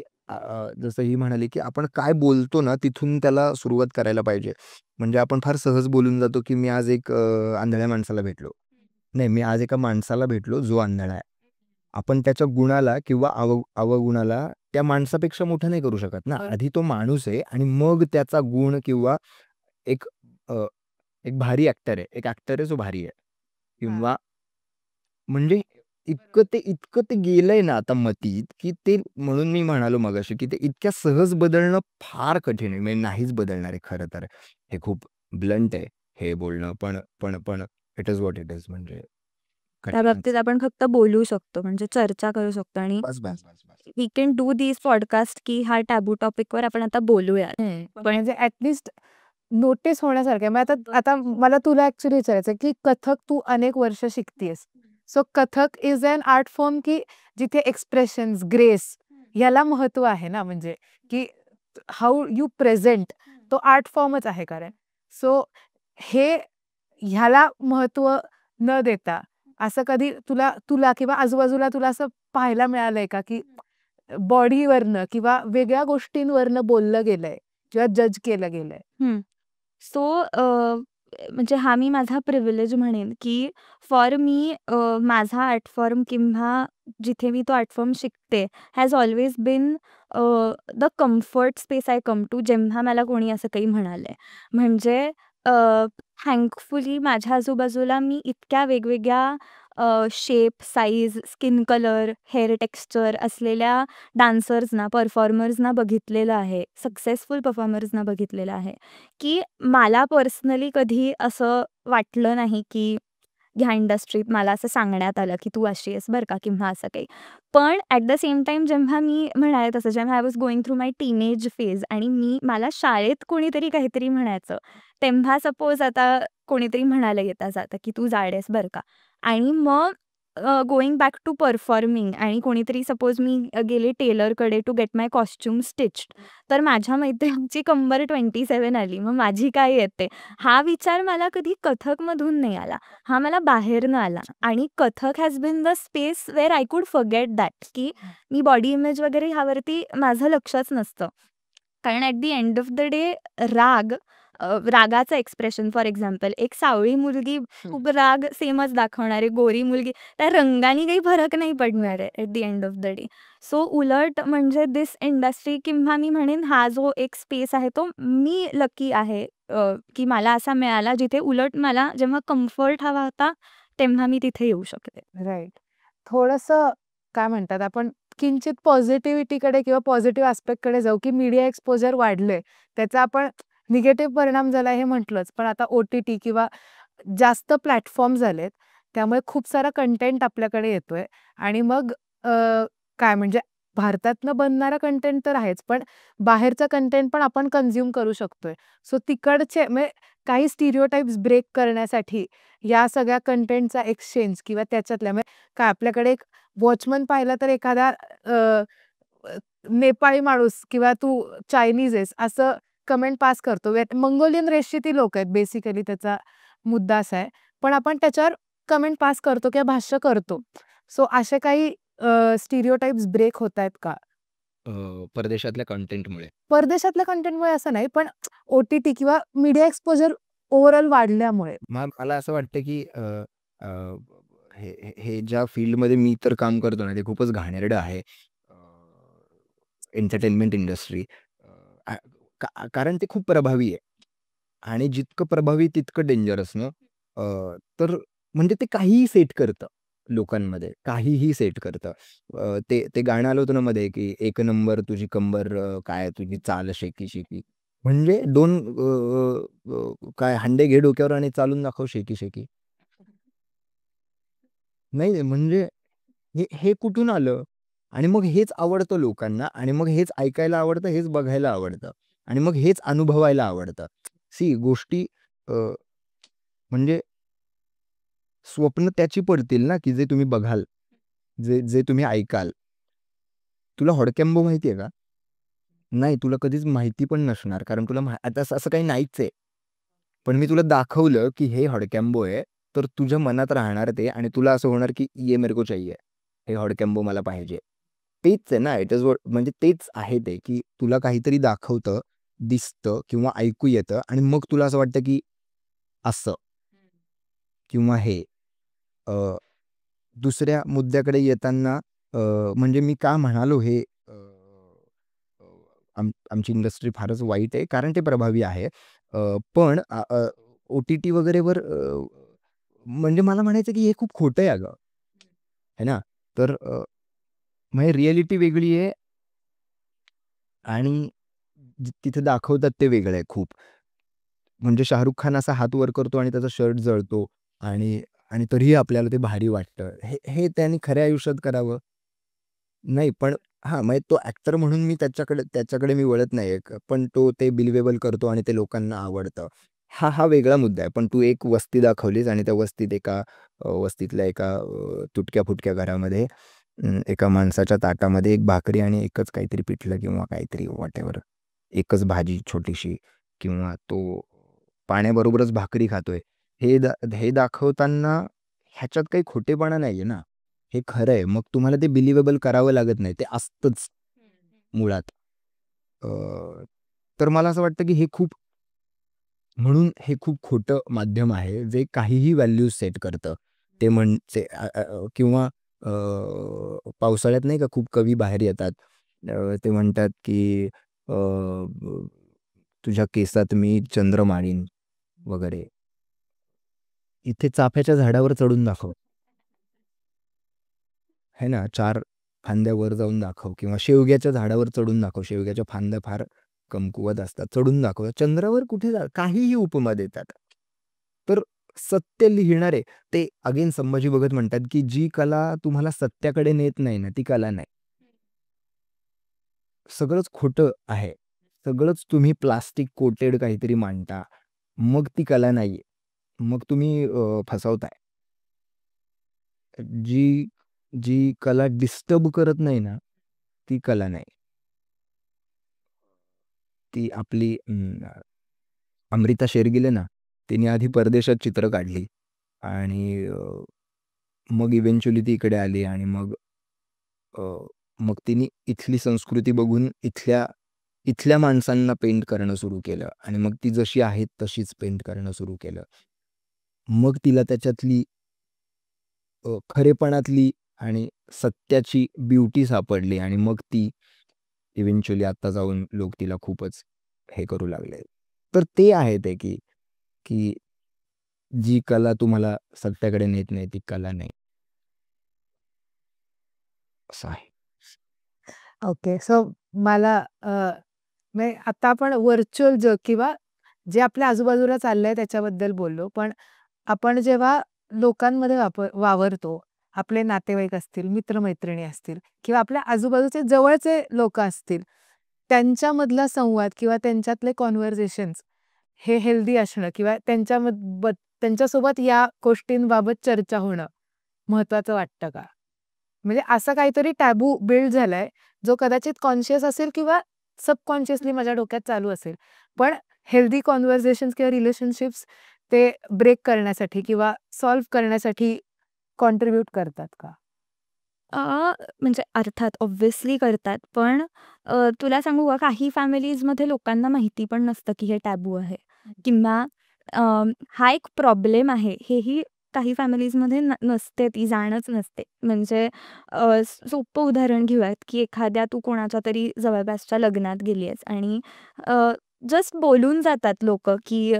जसं ही म्हणाली की आपण काय बोलतो ना तिथून त्याला सुरुवात करायला पाहिजे. म्हणजे आपण फार सहज बोलून जातो की मी आज एक आंधळ्या माणसाला भेटलो. नाही, मी आज एका माणसाला भेटलो जो आंधळा आहे. आपण त्याच्या गुणाला किंवा अवगुणाला त्या माणसापेक्षा मोठं नाही करू शकत ना. आधी तो माणूस आहे आणि मग त्याचा गुण किंवा एक अ, एक भारी ॲक्टर आहे. एक ॲक्टर आहे जो भारी आहे. किंवा म्हणजे इतकं ते गेलंय ना आता मतीत, की ते म्हणून मी म्हणालो मगाशी, की ते इतक्या सहज बदलणं फार कठीण आहे. म्हणजे नाहीच बदलणार आहे खरं तर. हे खूप ब्लंट आहे हे बोलणं. पण it is what it is म्हणजे त्या कठीणच. बाबतीत आपण फक्त बोलू शकतो, म्हणजे चर्चा करू शकतो आणि बस, बस, बस, बस. We can do this podcast की हा टॅबू टॉपिकवर आपण आता बोलूया. म्हणजे ॲटलिस्ट नोटीस होण्यासारखं आहे. मग आता आता मला तुला ॲक्चुअली विचारायचं आहे, की कथक तू अनेक वर्ष शिकतेस. So Kathak is an art form की जिथे एक्सप्रेशन्स, ग्रेस ह्याला महत्त्व आहे ना, म्हणजे की हाऊ यू प्रेझेंट तो आर्ट फॉर्मच आहे कारण. सो हे ह्याला महत्त्व न देता असं कधी तुला तुला किंवा आजूबाजूला तुला असं पाहायला मिळालंय का, की बॉडीवरनं किंवा वेगळ्या गोष्टींवरनं बोललं गेलंय किंवा जज केलं गेलंय? सो म्हणजे हा मी माझा प्रिव्हिलेज म्हणेन, की फॉर मी माझा आर्ट फॉर्म किंवा जिथे मी तो आर्ट फॉर्म शिकते has always been the comfort space I come to जेव्हा मला कोणी असं काही म्हणालंय. म्हणजे थँकफुली माझ्या आजूबाजूला मी इतक्या वेगवेगळ्या shape, size, skin colour, hair texture असलेल्या डान्सर्सना, परफॉर्मर्सना बघितलेलं आहे. सक्सेसफुल परफॉर्मर्सना बघितलेलं आहे. की मला पर्सनली कधी असं वाटलं नाही, की ह्या इंडस्ट्रीत मला असं सांगण्यात आलं, की तू अशी आहेस बरं का किंवा असं काही. पण ॲट द सेम टाईम जेव्हा मी म्हणाले तसं जेव्हा I was going through my teenage phase आणि मला शाळेत कोणीतरी काहीतरी म्हणायचं, तेव्हा सपोज आता कोणीतरी म्हणायला येता जातं, की तू जाड आहेस बरं का आणि मग गोइंग बॅक टू परफॉर्मिंग आणि कोणीतरी सपोज मी गेले टेलरकडे to get my costume stitched. तर माझ्या मैत्रिणीची कंबर 27 आली. मग माझी काय येते? हा विचार मला कधी कथकमधून नाही आला. हा मला बाहेरनं आला आणि Kathak has been the space where I could forget that की मी बॉडी इमेज वगैरे ह्यावरती माझं लक्षच नसतं. कारण at the end of the day राग रागाचं एक्सप्रेशन फॉर एक्झाम्पल एक सावळी मुलगी खूप राग सेमच दाखवणार आहे, गोरी मुलगी त्या रंगाने काही फरक नाही पडणार आहे at the end of the day. So उलट म्हणजे दिस इंडस्ट्री किंवा मी म्हणेन हा जो एक स्पेस आहे तो मी लकी आहे की मला असा मिळाला जिथे उलट मला जेव्हा कम्फर्ट हवा होता तेव्हा मी तिथे येऊ शकते. राइट. थोडंसं काय म्हणतात आपण किंचित पॉझिटिव्हिटीकडे किंवा पॉझिटिव्ह ॲस्पेक्टकडे जाऊ, की मीडिया एक्सपोजर वाढलंय. त्याचा आपण निगेटिव्ह परिणाम झाला हे म्हटलंच. पण आता ओ-टी-टी किंवा जास्त प्लॅटफॉर्म झालेत. त्यामुळे खूप सारा कंटेंट आपल्याकडे येतोय आणि मग काय म्हणजे भारतातनं बनणारा कंटेंट तर आहेच, पण बाहेरचा कंटेंट पण आपण कन्झ्युम करू शकतोय. सो तिकडचे म्हणजे काही स्टिरियोटाइप्स ब्रेक करण्यासाठी या सगळ्या कंटेंटचा एक्सचेंज किंवा त्याच्यातल्या म्हणजे काय आपल्याकडे एक वॉचमन पाहिला तर एखादा अ, अ, नेपाळी माणूस किंवा तू चायनीज आहेस असं कमेंट पास करतो. मंगोलियन रेसची ती लोकं आहेत बेसिकली त्याचा मुद्दा असा आहे. पण आपण त्याच्यावर कमेंट पास करतो किंवा भाष्य करतो. सो असे काही स्टिरियोटाइप्स ब्रेक होतायत का? परदेशातल्या कंटेंटमुळे. परदेशातल्या कंटेंटमुळे असं नाही, पण ओ-टी-टी किंवा मीडिया एक्सपोजर ओव्हरऑल वाढल्यामुळे. मला असं वाटतं की अ, हे हे हे ज्या फील्डमध्ये मी तर काम करतो ना, ते खूपच घाणेरडं आहे. Entertainment industry. कारण ते खूप प्रभावी आहे आणि जितकं प्रभावी तितकं डेंजरस ना. तर म्हणजे ते काहीही सेट करतं लोकांमध्ये, काहीही सेट करतं. ते ते गाणं आलं होतं ना मध्ये, की "एक नंबर तुझी कंबर काय तुझी चाल शेकी-शेकी." म्हणजे 2 काय हंडे घे डोक्यावर आणि चालून दाखव शेकी-शेकी. नाही म्हणजे हे हे कुठून आलं? आणि मग हेच आवडतं लोकांना आणि मग हेच ऐकायला आवडतं, हेच बघायला आवडतं आणि मग हेच अनुभवायला आवडतं. गोष्टी अ, म्हणजे स्वप्न त्याची पडतील ना, की जे तुम्ही बघाल, जे जे तुम्ही ऐकाल. तुला हॉडकॅम्बो माहिती आहे का? नाही, तुला कधीच माहिती पण नसणार, कारण तुला आता असं काही नाहीच आहे. पण मी तुला दाखवलं की हे हॉडकॅम्बो आहे, तर तुझ्या मनात राहणार ते आणि तुला असं होणार की ये मेरे को चाहिए. हे हॉडकॅम्बो मला पाहिजे. तेच आहे ना, इट इज म्हणजे तेच आहे ते, की तुला काहीतरी दाखवतं, दिसतं किंवा ऐकू येतं आणि मग तुला असं वाटतं की असं किंवा हे. दुसऱ्या मुद्द्याकडे येताना म्हणजे मी का म्हणालो हे आमची इंडस्ट्री फारच वाईट आहे, कारण ते प्रभावी आहे. पण OTT वगैरेवर म्हणजे मला म्हणायचं की हे खूप खोटं आहे अगं. है ना? तर म्हणजे रिॲलिटी वेगळी आहे आणि तिथे दाखवतात ते वेगळं आहे खूप. म्हणजे शाहरुख खान असा हात वर करतो आणि त्याचा शर्ट जळतो आणि आणि तरीही आपल्याला ते भारी वाटतं. हे हे त्याने खऱ्या आयुष्यात करावं? नाही, पण हां, म्हणजे तो ॲक्टर म्हणून मी त्याच्याकडे मी वळत नाही. पण तो ते बिलिव्हेबल करतो आणि ते लोकांना आवडतं. हा वेगळा मुद्दा आहे. पण तू एक वस्ती दाखवलीस आणि त्या वस्तीत वस्तीतल्या एका तुटक्या-फुटक्या घरामध्ये एका माणसाच्या ताटामध्ये एक भाकरी आणि एकच काहीतरी पिठलं किंवा काहीतरी व्हॉटएव्हर. एकच भाजी छोटीशी किंवा तो पाण्याबरोबरच भाकरी खातोय. हे दाखवताना ह्याच्यात काही खोटेपणा नाहीये ना. हे खरं आहे. मग तुम्हाला ते बिलिव्हेबल करावं लागत नाही. ते असतंच मुळात. अ, तर मला असं वाटतं की म्हणून हे खूप खोटं माध्यम आहे, जे काहीही व्हॅल्यूज सेट करतं. ते म्हणजे किंवा पावसाळ्यात नाही का खूप कवी बाहेर येतात. ते म्हणतात की तुझ्या केसात मी चंद्र माळीन वगैरे. इथे चाफ्याच्या झाडावर चढून दाखव. है ना, 4 फांद्या वर जाऊन दाखव किंवा शेवग्याच्या झाडावर चढून दाखव. शेवग्याच्या फांद्या फार कमकुवत असतात. चढून दाखव. चंद्रावर कुठे काहीही उपमा देतात. तर सत्य लिहिणारे ते अगेन संभाजी भगत म्हणतात, की जी कला तुम्हाला सत्याकडे नेत नाही ना, ती कला नाही. सगळंच खोटं आहे. सगळंच तुम्ही प्लास्टिक कोटेड काहीतरी मांडता. मग ती कला नाहीये. मग तुम्ही फसवताय. जी जी कला डिस्टर्ब करत नाही ना, ती कला नाही. ती आपली अमृता शेरगिल ना, तिने आधी परदेशात चित्र काढली आणि मग इव्हेंच्युअली ती इकडे आली आणि अ, मग तिने इथली संस्कृती बघून इथल्या माणसांना पेंट करणं सुरू केलं आणि मग ती जशी आहे तशीच पेंट करणं सुरू केलं. मग तिला त्याच्यातली खरेपणातली आणि सत्याची ब्युटी सापडली आणि मग ती इव्हेंच्युअली आता जाऊन लोक तिला खूपच हे करू लागले. तर ते आहे ते, की जी कला तुम्हाला सत्याकडे नेत नाही ती कला नाही. असं आहे. ओके. सो मला म्हणजे आता आपण व्हर्चुअल जग किंवा जे आपल्या आजूबाजूला चाललंय त्याच्याबद्दल बोललो. पण आपण जेव्हा लोकांमध्ये वावरतो, आपले नातेवाईक असतील, मित्र-मैत्रिणी असतील किंवा आपल्या आजूबाजूचे जवळचे लोकं असतील, त्यांच्यामधला संवाद किंवा त्यांच्यातले कन्व्हर्सेशन्स हे हेल्दी असणं किंवा त्यांच्यासोबत या गोष्टींबाबत चर्चा होणं महत्त्वाचं वाटतं का? म्हणजे असा काहीतरी टॅबू बिल्ड झालाय, जो कदाचित कॉन्शियस असेल किंवा सबकॉन्शियसली माझ्या डोक्यात चालू असेल. पण हेल्दी कन्व्हर्सेशन्स किंवा रिलेशनशिप्स ते ब्रेक करण्यासाठी किंवा सॉल्व्ह करण्यासाठी कॉन्ट्रिब्यूट करतात का? म्हणजे अर्थात ऑब्व्हियसली करतात. पण तुला सांगू का, काही फॅमिलीजमध्ये लोकांना माहिती पण नसतं की हे टॅबू आहे किंवा अ, हा एक प्रॉब्लेम आहे हेही काही फॅमिलीजमध्ये नसते, ती जाणच नसते. म्हणजे सोपं उदाहरण घेऊयात, की एखाद्या तू कोणाच्या तरी जवळपासच्या लग्नात गेली आहेस आणि जस्ट बोलून जातात लोकं, की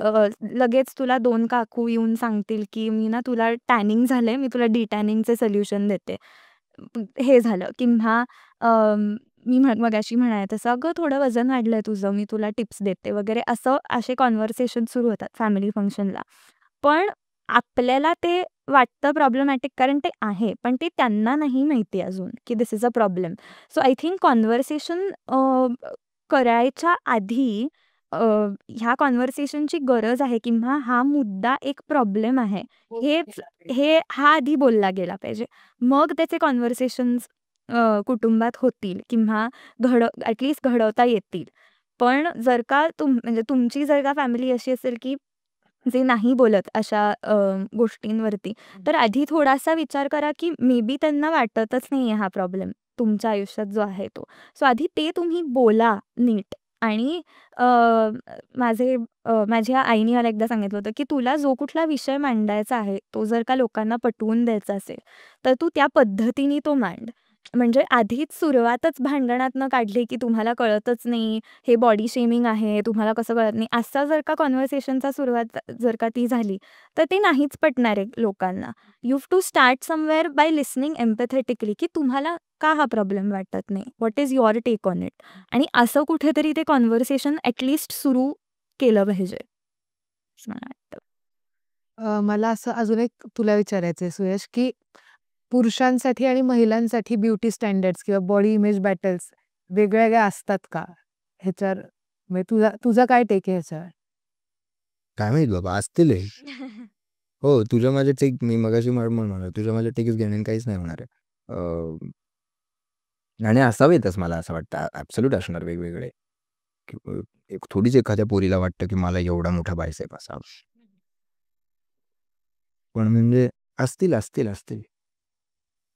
लगेच तुला 2 काकू येऊन सांगतील, की "मी ना तुला टॅनिंग झालंय, मी तुला डिटॅनिंगचे सोल्युशन देते." हे झालं किंवा मी मगाशी म्हणाले तसं, "अगं थोडं वजन वाढलंय तुझं, मी तुला टिप्स देते" वगैरे असे कन्व्हर्सेशन सुरू होतात फॅमिली फंक्शनला. पण आपल्याला ते वाटतं प्रॉब्लेमॅटिक कारण ते आहे, पण ते त्यांना नाही माहिती अजून, की this is a problem. So I think conversation करायच्या आधी अ, ह्या कन्व्हर्सेशनची गरज आहे किंवा हा मुद्दा एक प्रॉब्लेम आहे. हे आधी बोलला गेला पाहिजे. मग त्याचे कन्व्हर्सेशन्स कुटुंबात होतील किंवा ॲटलीस्ट घडवता येतील. पण जर का म्हणजे तुमची जर का फॅमिली अशी असेल की जे नाही बोलत अशा गोष्टींवरती, तर आधी थोडासा विचार करा की मे बी त्यांना वाटतच नाही आहे हा प्रॉब्लेम तुमच्या आयुष्यात जो आहे तो. सो आधी ते तुम्ही बोला नीट. आणि माझ्या आईने मला एकदा सांगितलं होतं की तुला जो कुठला विषय मांडायचा आहे तो जर का लोकांना पटवून द्यायचा असेल तर तू त्या पद्धतीने तो मांड. म्हणजे आधीच सुरुवातच भांडणातनं काढली की तुम्हाला कळतच नाही, हे बॉडी शेमिंग आहे, तुम्हाला कसं कळत नाही, असा जर का कॉन्व्हर्सेशनचा सुरुवात जर का ती झाली तर ते नाहीच पटणार आहे लोकांना. You have to start somewhere by listening empathetically की तुम्हाला का हा प्रॉब्लेम वाटत नाही, what is your take on it. आणि असं कुठेतरी ते कॉन्व्हर्सेशन ॲटलीस्ट सुरू केलं पाहिजे असं मला वाटतं. मला असं अजून एक तुला विचारायचं आहे सुयश, की पुरुषांसाठी आणि महिलांसाठी ब्युटी स्टँडर्ड्स किंवा बॉडी इमेज बॅटल्स वेगवेगळ्या असतात का? ह्याच्यावर म्हणजे तुझा काय टेक आहे ह्याच्यावर? काय माहित बाबा, असतील हे. हो, तुझ्या माझ्या टेक मी मगाशी म्हणालो, तुझ्या माझ्या टेकच घेण्याने काहीच नाही होणार आहे. आणि असावेतच मला असं वाटतं, ॲब्सोल्यूट असणार वेगवेगळे. एक थोडीच एखाद्या पोरीला वाटतं की मला एवढा मोठा बायसेप असावा. पण म्हणजे असतील.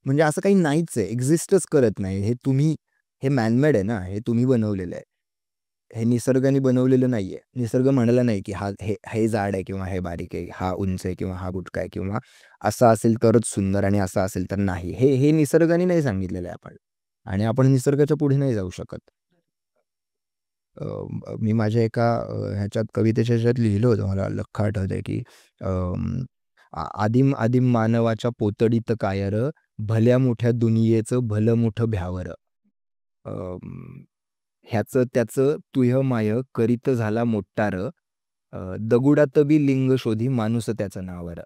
म्हणजे असं काही नाहीच आहे, एक्झिस्टच करत नाही. हे मॅनमेड आहे ना, हे तुम्ही बनवलेलं आहे. हे निसर्गाने बनवलेलं नाहीये. निसर्ग म्हणाला नाही की हे जाड आहे किंवा हे बारीक आहे, हा उंच आहे किंवा हा बुटका आहे किंवा असा असेल तरच सुंदर आणि असा असेल तर नाही. हे निसर्गाने नाही सांगितलेलं आहे आपण. आणि आपण निसर्गाच्या पुढे नाही जाऊ शकत. मी माझ्या एका ह्याच्यात कवितेच्या ह्याच्यात लिहिलं होतं, मला लख्ख आठवतंय की आदिम मानवाच्या पोतडीत कायर, भल्या मोठ्या दुनियेचं भलं मोठं भ्यावर. ह्याचं त्याचं तुह्य माय करीत झाला मोट्टार, दगुडात बी लिंग शोधी माणूस त्याचं नावर.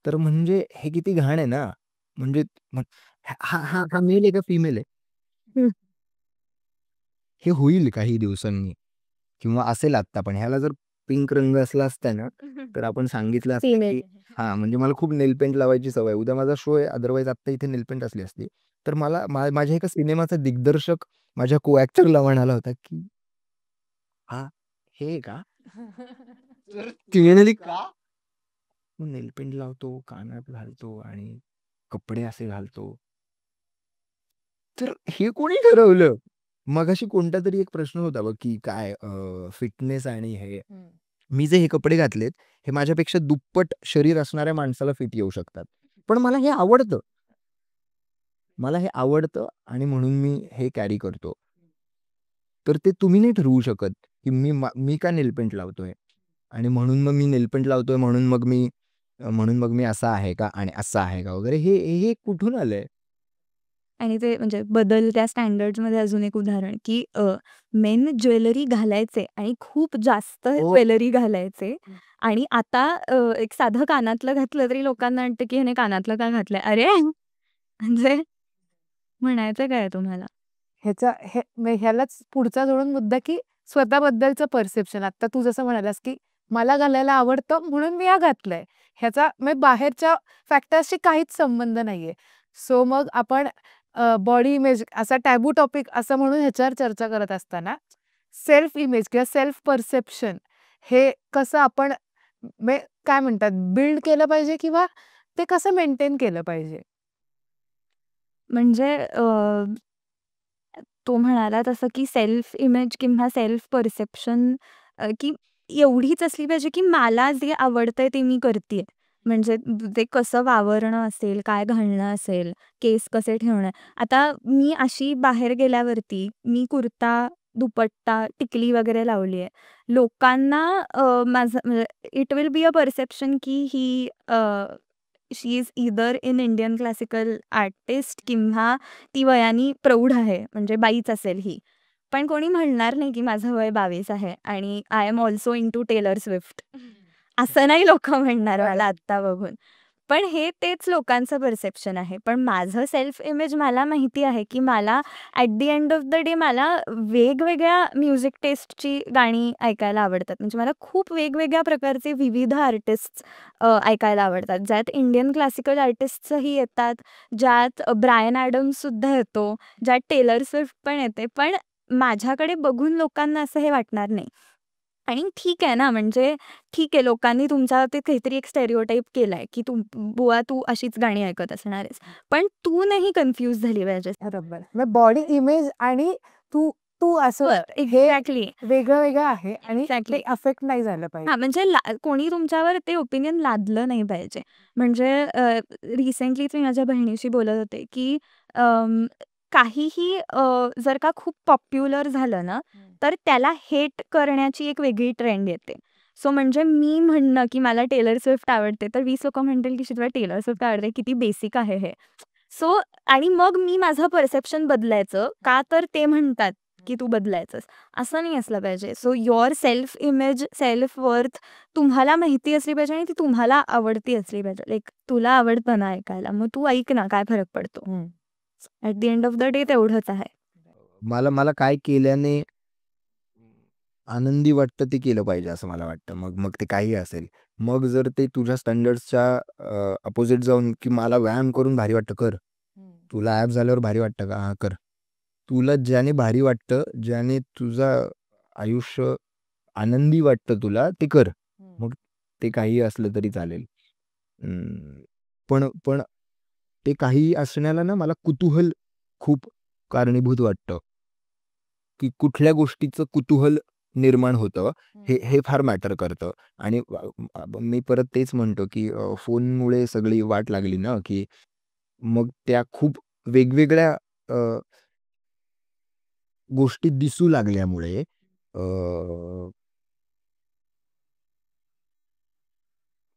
तर म्हणजे हे किती घाण आहे ना. म्हणजे हा मेल आहे का फिमेल आहे? हे होईल काही दिवसांनी किंवा असेल आत्ता, पण ह्याला जर पिंक रंग असला असता ना तर आपण सांगितलं असतं की म्हणजे मला खूप नेलपेंट लावायची सवय, उद्या माझा शो आहे, अदरवाईज आत्ता इथे नेलपेंट असली असती तर मला माझ्या एका सिनेमाचा दिग्दर्शक माझ्या को ऍक्टरला म्हणाला होता की हा हे का का नेलपेंट लावतो, कानात घालतो आणि कपडे असे घालतो, तर हे कोणी ठरवलं? मगाशी कोणता तरी एक प्रश्न होता बघ की काय फिटनेस आणि हे मी जे हे कपडे घातलेत हे माझ्यापेक्षा दुप्पट शरीर असणाऱ्या माणसाला फिट येऊ शकतात, पण मला हे आवडतं आणि म्हणून मी हे कॅरी करतो. तर ते तुम्ही नाही ठरवू शकत की मी का नेलपेंट लावतोय आणि म्हणून मग मी नेलपेंट लावतोय म्हणून मग मी असा आहे का आणि असा आहे का वगैरे, हे कुठून आलंय? आणि ते म्हणजे बदलत्या स्टँडर्ड्समध्ये अजून एक उदाहरण की मेन ज्वेलरी घालायचे आणि खूप जास्त ज्वेलरी घालायचे आणि आता एक साधं कानातलं घातलं तरी लोकांना वाटतं की ह्याने कानातलं का घातलंय, अरे म्हणजे म्हणायचं काय तुम्हाला? ह्यालाच पुढचा जोडून मुद्दा की स्वतःबद्दलचं परसेप्शन. आता तू जसं म्हणालास की मला घालायला आवडतं म्हणून मी घातलंय, ह्याचा बाहेरच्या फॅक्टर्सशी काहीच संबंध नाहीये. सो मग आपण बॉडी इमेज असा टॅबू टॉपिक असं म्हणून ह्याच्यावर चर्चा करत असताना सेल्फ इमेज किंवा सेल्फ परसेप्शन हे कसं आपण काय म्हणतात बिल्ड केलं पाहिजे किंवा ते कसं मेंटेन केलं पाहिजे? म्हणजे तो म्हणाला तसं की सेल्फ इमेज किंवा सेल्फ परसेप्शन की एवढीच असली पाहिजे की मला जे आवडतंय ते मी करते. म्हणजे ते कसं वावरणं असेल, काय घालणं असेल, केस कसे ठेवणं. आता मी अशी बाहेर गेल्यावरती मी कुर्ता, दुपट्टा, टिकली वगैरे लावली आहे. लोकांना माझं म्हणजे it will be a perception की ही she is either in Indian classical artist किंवा ती वयाने प्रौढ आहे, म्हणजे बाईच असेल ही. पण कोणी म्हणणार नाही की माझं वय 22 आहे आणि I am also into Taylor Swift. असं नाही लोकं म्हणणार मला आत्ता बघून. पण हे तेच लोकांचं परसेप्शन आहे. पण माझं सेल्फ इमेज मला माहिती आहे, की मला at the end of the day मला वेगवेगळ्या म्युझिक टेस्टची गाणी ऐकायला आवडतात. म्हणजे मला खूप वेगवेगळ्या प्रकारचे विविध आर्टिस्ट्स ऐकायला आवडतात. ज्यात इंडियन क्लासिकल आर्टिस्ट्सही येतात, ज्यात ब्रायन ॲडम्ससुद्धा येतो, ज्यात टेलर स्विफ्ट पण येते. पण माझ्याकडे बघून लोकांना असं हे वाटणार नाही. आणि ठीक आहे ना, म्हणजे ठीक आहे, लोकांनी तुमच्यावरती काहीतरी एक स्टेरिओटाइप केलाय, की बुवा तू अशीच गाणी ऐकत असणार आहेस. पण तू नाही कन्फ्यूज झाली पाहिजेस. बरोबर. मग बॉडी इमेज आणि तू तू असं हे एक्झॅक्टली. वेगळं वेगळं आहे आणि Exactly. ते अफेक्ट नाही झालं पाहिजे. हां, म्हणजे कोणी तुमच्यावर ते ओपिनियन लादलं नाही पाहिजे. म्हणजे रिसेंटलीच मी माझ्या बहिणीशी बोलत होते, की काहीही जर का खूप पॉप्युलर झालं ना, तर त्याला हेट करण्याची एक वेगळी ट्रेंड येते. सो म्हणजे मी म्हणणं, की मला टेलर स्विफ्ट आवडते, तर 20 लोकं म्हणतील, की तुला टेलर स्विफ्ट आवडते, किती बेसिक आहे हे. सो आणि मग मी माझं परसेप्शन बदलायचं, का तर ते म्हणतात, की तू बदलायचंस. असं नाही असलं पाहिजे. So your self image, self worth तुम्हाला माहिती असली पाहिजे आणि ती तुम्हाला आवडती असली पाहिजे. लाईक तुला आवडतं ना ऐकायला, मग तू ऐक ना, काय फरक पडतो? At the end of the day तेवढंच आहे. मला मला काय केल्याने आनंदी वाटतं ते केलं पाहिजे असं मला वाटतं. मग मग ते काही असेल. मग जर ते तुझ्या स्टँडर्ड्सच्या अपोजिट जाऊन, की मला व्यायाम करून भारी वाटतं, कर. तुला ॲप झाल्यावर भारी वाटतं का? हां, कर. तुला ज्याने भारी वाटतं, ज्याने तुझं आयुष्य आनंदी वाटतं तुला, ते कर. मग ते काहीही असलं तरी चालेल. पण पण ते काहीही असण्याला ना मला कुतूहल खूप कारणीभूत वाटतं, की कुठल्या गोष्टीचं कुतूहल निर्माण होतं हे हे फार मॅटर करतं. आणि मी परत तेच म्हणतो, की फोनमुळे सगळी वाट लागली ना, की मग त्या खूप वेगवेगळ्या गोष्टी दिसू लागल्यामुळे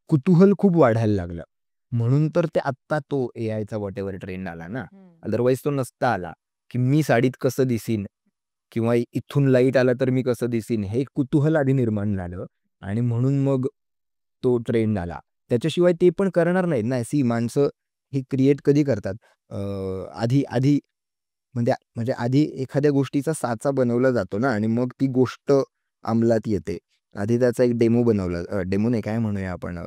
कुतूहल खूप वाढायला लागलं. म्हणून तर ते आत्ता तो एआयचा व्हॉटएव्हर ट्रेंड आला ना. अदरवाईज तो नसता आला, की मी साडीत कसं दिसीन किंवा इथून लाईट आला तर मी कसं दिसीन, हे कुतूहल आधी निर्माण झालं आणि म्हणून मग तो ट्रेंड आला. त्याच्याशिवाय ते पण करणार नाहीत ना. माणसं हे क्रिएट कधी करतात? आधी आधी म्हणजे म्हणजे आधी एखाद्या गोष्टीचा साचा बनवला जातो ना आणि मग ती गोष्ट अंमलात येते. आधी त्याचा एक डेमो बनवला, डेमो नाही, काय म्हणूया आपण,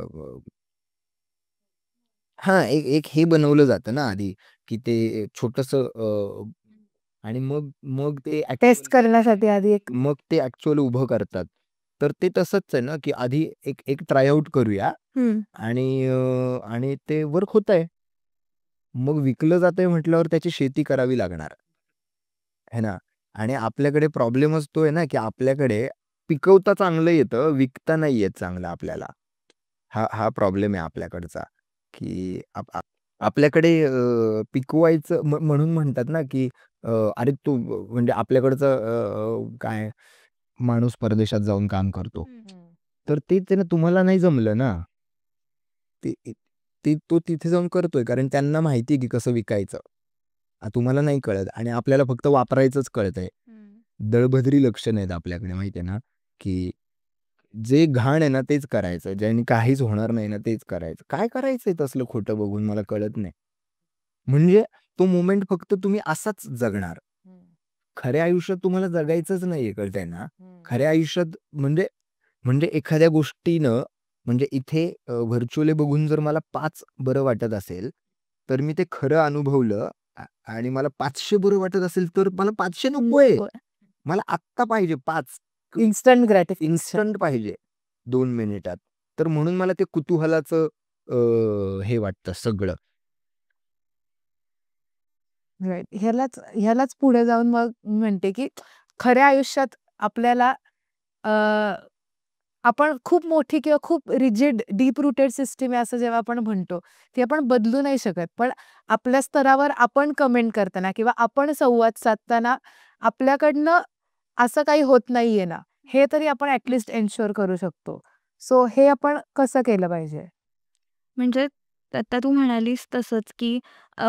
हां, एक एक हे बनवलं जातं ना आधी, की ते छोटंसं आणि मग मग ते टेस्ट करण्यासाठी आधी एक मग ते ॲक्चुअल उभं करतात. तर ते तसंच आहे ना, की आधी एक एक ट्राय आउट करूया आणि आणि ते वर्क होतंय. मग विकलं जातंय म्हटल्यावर त्याची शेती करावी लागणार. है ना? आणि आपल्याकडे प्रॉब्लेमच तो आहे ना, की आपल्याकडे पिकवता चांगलं येतं, विकता नाही येत चांगलं आपल्याला. हा हा प्रॉब्लेम आहे आपल्याकडचा, की आपल्याकडे पिकवायचं म्हणून म्हणतात ना, की अरे तू म्हणजे आपल्याकडचं काय माणूस परदेशात जाऊन काम करतो. तर तेच आहे ना, तुम्हाला नाही जमलं ना. ते ते तो तिथे जाऊन करतोय कारण त्यांना माहिती आहे, की कसं विकायचं. तुम्हाला नाही कळत आणि आपल्याला फक्त वापरायचंच कळतंय. दळभद्री लक्षण आहेत आपल्याकडे माहिती आहे ना, की जे घाण आहे ना तेच करायचं. ज्याने काहीच होणार नाही ना तेच करायचं. काय करायचंय तसलं खोटं बघून मला कळत नाही. म्हणजे तो मोमेंट फक्त तुम्ही असाच जगणार. खऱ्या आयुष्यात तुम्हाला जगायचंच नाहीये, कळतंय ना? खऱ्या आयुष्यात म्हणजे म्हणजे एखाद्या गोष्टीनं म्हणजे इथे व्हर्चुअली बघून जर मला 5 बरं वाटत असेल, तर मी ते खरं अनुभवलं आणि मला 500 बरं वाटत असेल, तर मला 500 नकोय. मला आत्ता पाहिजे 5. Instant gratification. इन्स्टंट पाहिजे 2 मिनिटात. तर म्हणून मला ते कुतूहलाचं हे वाटतं सगळं. राइट. ह्यालाच पुढे जाऊन मग मी म्हणते, की खऱ्या आयुष्यात आपल्याला अ, आपण खूप मोठी किंवा खूप रिजिड, डीप रूटेड सिस्टम आहे असं जेव्हा आपण म्हणतो, ती आपण बदलू नाही शकत. पण आपल्या स्तरावर आपण कमेंट करताना किंवा आपण संवाद साधताना आपल्याकडनं असं काही होत नाहीये ना, हे तरी आपण ॲटलीस्ट एन्शुअर करू शकतो. सो हे आपण कसं केलं पाहिजे? म्हणजे आता तू म्हणालीस तसंच, की अ,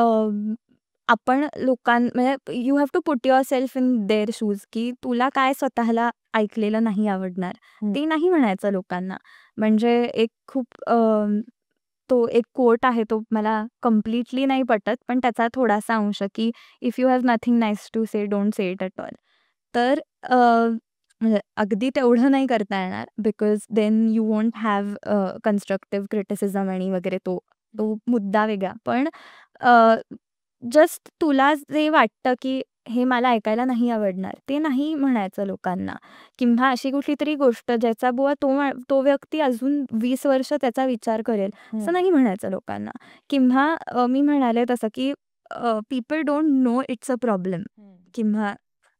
आपण म्हणजे you have to put yourself in their shoes, की तुला काय स्वतःला ऐकलेलं नाही आवडणार. ते नाही म्हणायचं लोकांना. म्हणजे एक खूप तो एक कोट आहे, तो मला कम्प्लिटली नाही पटत, पण त्याचा थोडासा अंश की if you have nothing nice to say don't say it at all. तर म्हणजे अगदी तेवढं नाही करता येणार, because then you won't have constructive criticism आणि वगैरे तो तो मुद्दा वेगळा. पण जस्ट तुला जे वाटतं की हे मला ऐकायला नाही आवडणार, ते नाही म्हणायचं लोकांना. किंवा अशी कुठली तरी गोष्ट ज्याचा बुवा तो व्यक्ती अजून 20 वर्ष त्याचा विचार करेल, असं नाही म्हणायचं लोकांना. किंवा मी म्हणाले तसं की people don't know it's a problem. किंवा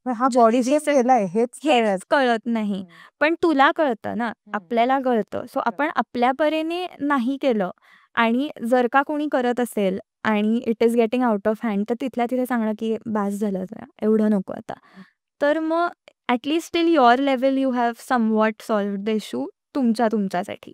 हा बॉडी केलाय हेच कळत नाही, पण तुला कळतं ना, आपल्याला कळतं. सो आपण आपल्या परीने नाही केलं, आणि जर का कोणी करत असेल आणि it is getting out of hand, तर तिथल्या तिथे सांगणं की बास झालं जरा, एवढं नको आता. तर मग at least till your level you have somewhat solved the issue तुमच्यासाठी.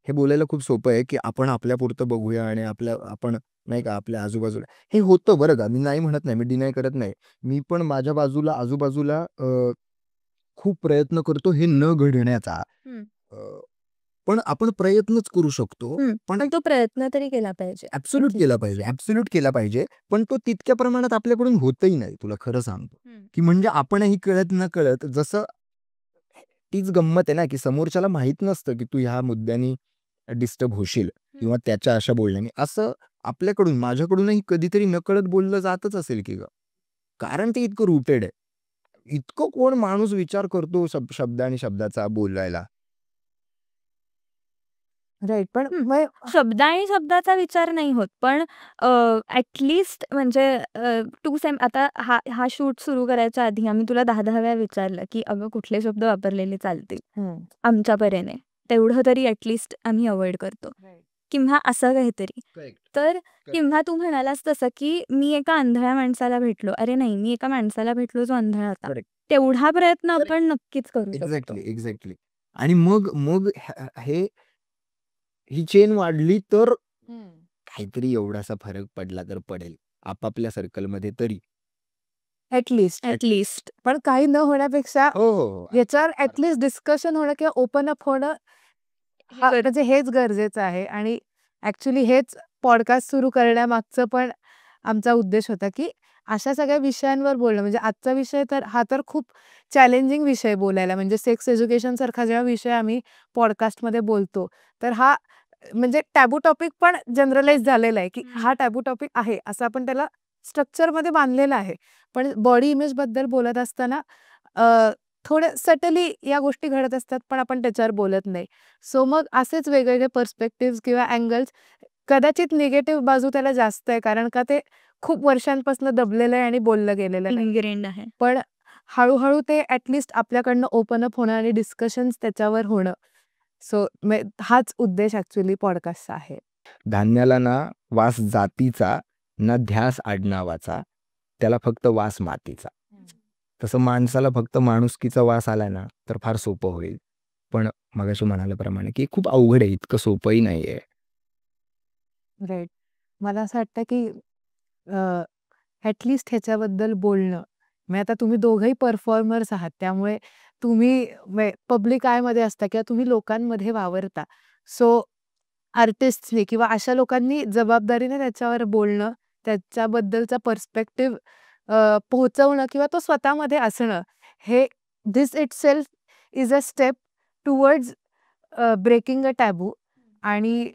हे बोलायला खूप सोपं आहे की आपण आपल्यापुरतं बघूया आणि आपण नाही का आपल्या आजूबाजूला हे होतं बरं का. मी नाही म्हणत नाही, मी डिनाय करत नाही. मी पण माझ्या आजूबाजूला खूप प्रयत्न करतो हे न घडण्याचा. पण आपण प्रयत्नच करू शकतो. पण तो प्रयत्न तरी केला पाहिजे. ऍब्सोल्यूट केला पाहिजे. पण तो तितक्या प्रमाणात आपल्याकडून होतही नाही, तुला खरं सांगतो. की म्हणजे आपणही कळत न कळत, जसं तीच गंमत आहे ना की समोरच्याला माहित नसतं की तू ह्या मुद्द्यानी डिस्टर्ब होशील किंवा त्याच्या अशा बोलण्याने. असं आपल्याकडून माझ्याकडूनही कधीतरी नकळत बोललं जातच असेल की ग, कारण ते इतकं रूटेड आहे. इतकं कोण माणूस विचार करतो शब्द आणि शब्दाचा बोलायला. राईट. पण शब्द आणि शब्दाचा विचार नाही होत, पण ॲटलिस्ट म्हणजे टू सेम. आता हा शूट सुरू करायच्या आधी आम्ही तुला 10-10 वेळा विचारलं की अगं कुठले शब्द वापरलेले चालतील आमच्या परीने, तेवढं तरी ॲटलिस्ट आम्ही अवॉइड करतो. किंवा असं काहीतरी. तर किंवा तू म्हणालास तसं की मी एका आंधळ्या माणसाला भेटलो, अरे नाही, मी एका माणसाला भेटलो जो आंधळा होता. तेवढा प्रयत्न आपण नक्कीच करू शकतो. एक्झॅक्टली. आणि मग ही चेन वाढली तर काहीतरी एवढासा फरक पडला तर पडेल आपापल्या सर्कलमध्ये तरी, ऍटलिस्ट. पण काही न होण्यापेक्षा हो याच्यावर ऍटलिस्ट डिस्कशन होणं किंवा ओपन अप होणं म्हणजे हेच गरजेचं आहे. आणि ऍक्च्युली हेच पॉडकास्ट सुरू करण्यामागचं पण आमचा उद्देश होता की अशा सगळ्या विषयांवर बोलणं. म्हणजे आजचा विषय तर हा तर खूप चॅलेंजिंग विषय बोलायला. म्हणजे सेक्स एज्युकेशन सारखा जेव्हा विषय आम्ही पॉडकास्टमध्ये बोलतो, तर हा म्हणजे टॅबू टॉपिक पण जनरलाइज झालेला आहे की हा टॅबू टॉपिक आहे, असं आपण त्याला स्ट्रक्चरमध्ये बांधलेलं आहे. पण बॉडी इमेज बद्दल बोलत असताना थोडे सटली या गोष्टी घडत असतात, पण आपण त्याच्यावर बोलत नाही. सो मग असेच वेगवेगळे पर्स्पेक्टिव्ह किंवा अँगल्स, कदाचित निगेटिव्ह बाजू त्याला जास्त आहे, कारण का ते खूप वर्षांपासून दबलेलं आहे आणि बोललं गेलेलं नाही. पण हळूहळू ते ऍटलिस्ट आपल्याकडनं ओपन अप होणं आणि डिस्कशन्स त्याच्यावर होणं. सो हाच उद्देश ऍक्च्युली पॉडकास्टचा आहे. धान्याला ना वास जातीचा, ना ध्यास आडनावाचा, त्याला फक्त वास मातीचा. तसं माणसाला फक्त माणुसकीचा वास आला ना तर फार सोपं होईल. पण मगाशी म्हणाल्याप्रमाणे की खूप अवघड आहे, इतकं सोपंही नाहीये. राईट. मला असं वाटतं की ऍटलिस्ट ह्याच्याबद्दल बोलणं. म्हणजे आता तुम्ही दोघंही परफॉर्मर्स आहात, त्यामुळे तुम्ही पब्लिक आयमध्ये असता किंवा तुम्ही लोकांमध्ये वावरता. सो आर्टिस्टनी किंवा अशा लोकांनी जबाबदारीने त्याच्यावर बोलणं, त्याच्याबद्दलचा पर्स्पेक्टिव्ह पोहोचवणं किंवा तो स्वतःमध्ये असणं, हे this itself is a step towards breaking a taboo. आणि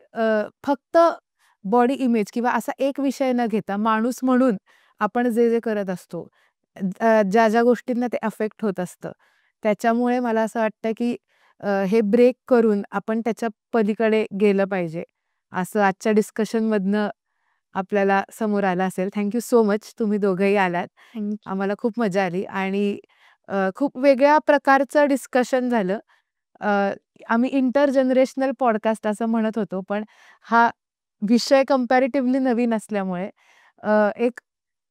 फक्त बॉडी इमेज किंवा असा एक विषय न घेता माणूस म्हणून आपण जे जे करत असतो, ज्या ज्या गोष्टींना ते अफेक्ट होत असतं, त्याच्यामुळे मला असं वाटतं की हे ब्रेक करून आपण त्याच्या पलीकडे गेलं पाहिजे, असं आजच्या डिस्कशनमधनं आपल्याला समोर आलं असेल. थँक्यू सो मच, तुम्ही दोघंही आलात. आम्हाला खूप मजा आली आणि खूप वेगळ्या प्रकारचं डिस्कशन झालं. आम्ही इंटरजनरेशनल पॉडकास्ट असं म्हणत होतो, पण हा विषय कम्पॅरेटिव्हली नवीन असल्यामुळे एक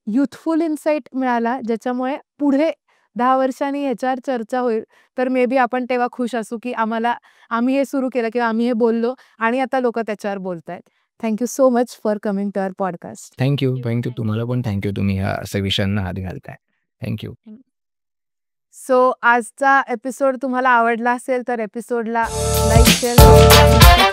युथफुल इन्साइट मिळाला, ज्याच्यामुळे पुढे 10 वर्षांनी ह्याच्यावर चर्चा होईल. तर मे बी आपण तेव्हा खुश असू की आम्ही हे सुरू केलं किंवा आम्ही हे बोललो आणि आता लोक त्याच्यावर बोलतायत. Thank you so much for coming to our podcast. Thank you. तुम्हाला पण थँक्यू, तुम्ही ह्या अशा विषयांना हात घालताय. थँक्यू. सो आजचा एपिसोड तुम्हाला आवडला असेल तर एपिसोडला लाईक, शेअर